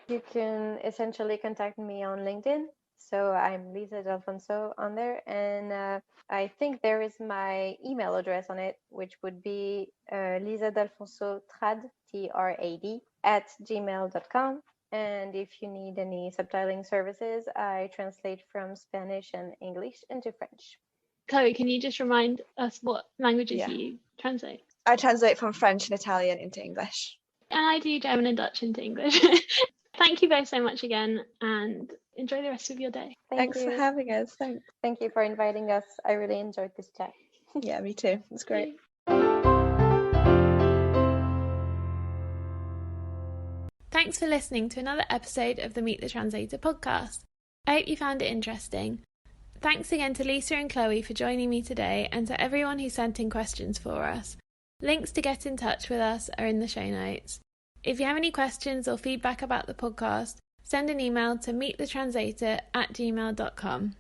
You can essentially contact me on LinkedIn. So I'm Lisa D'Alfonso on there. And I think there is my email address on it, which would be Lisa D'Alfonso Trad, TRAD, @gmail.com. And if you need any subtitling services, I translate from Spanish and English into French. Chloe, can you just remind us what languages you translate? I translate from French and Italian into English. And I do German and Dutch into English. Thank you both so much again, and enjoy the rest of your day. Thanks for having us. Thanks. Thank you for inviting us. I really enjoyed this chat. Yeah, me too. It's great. Thanks for listening to another episode of the Meet the Translator podcast. I hope you found it interesting. Thanks again to Lisa and Chloe for joining me today, and to everyone who sent in questions for us. Links to get in touch with us are in the show notes. If you have any questions or feedback about the podcast, send an email to meetthetranslator@gmail.com.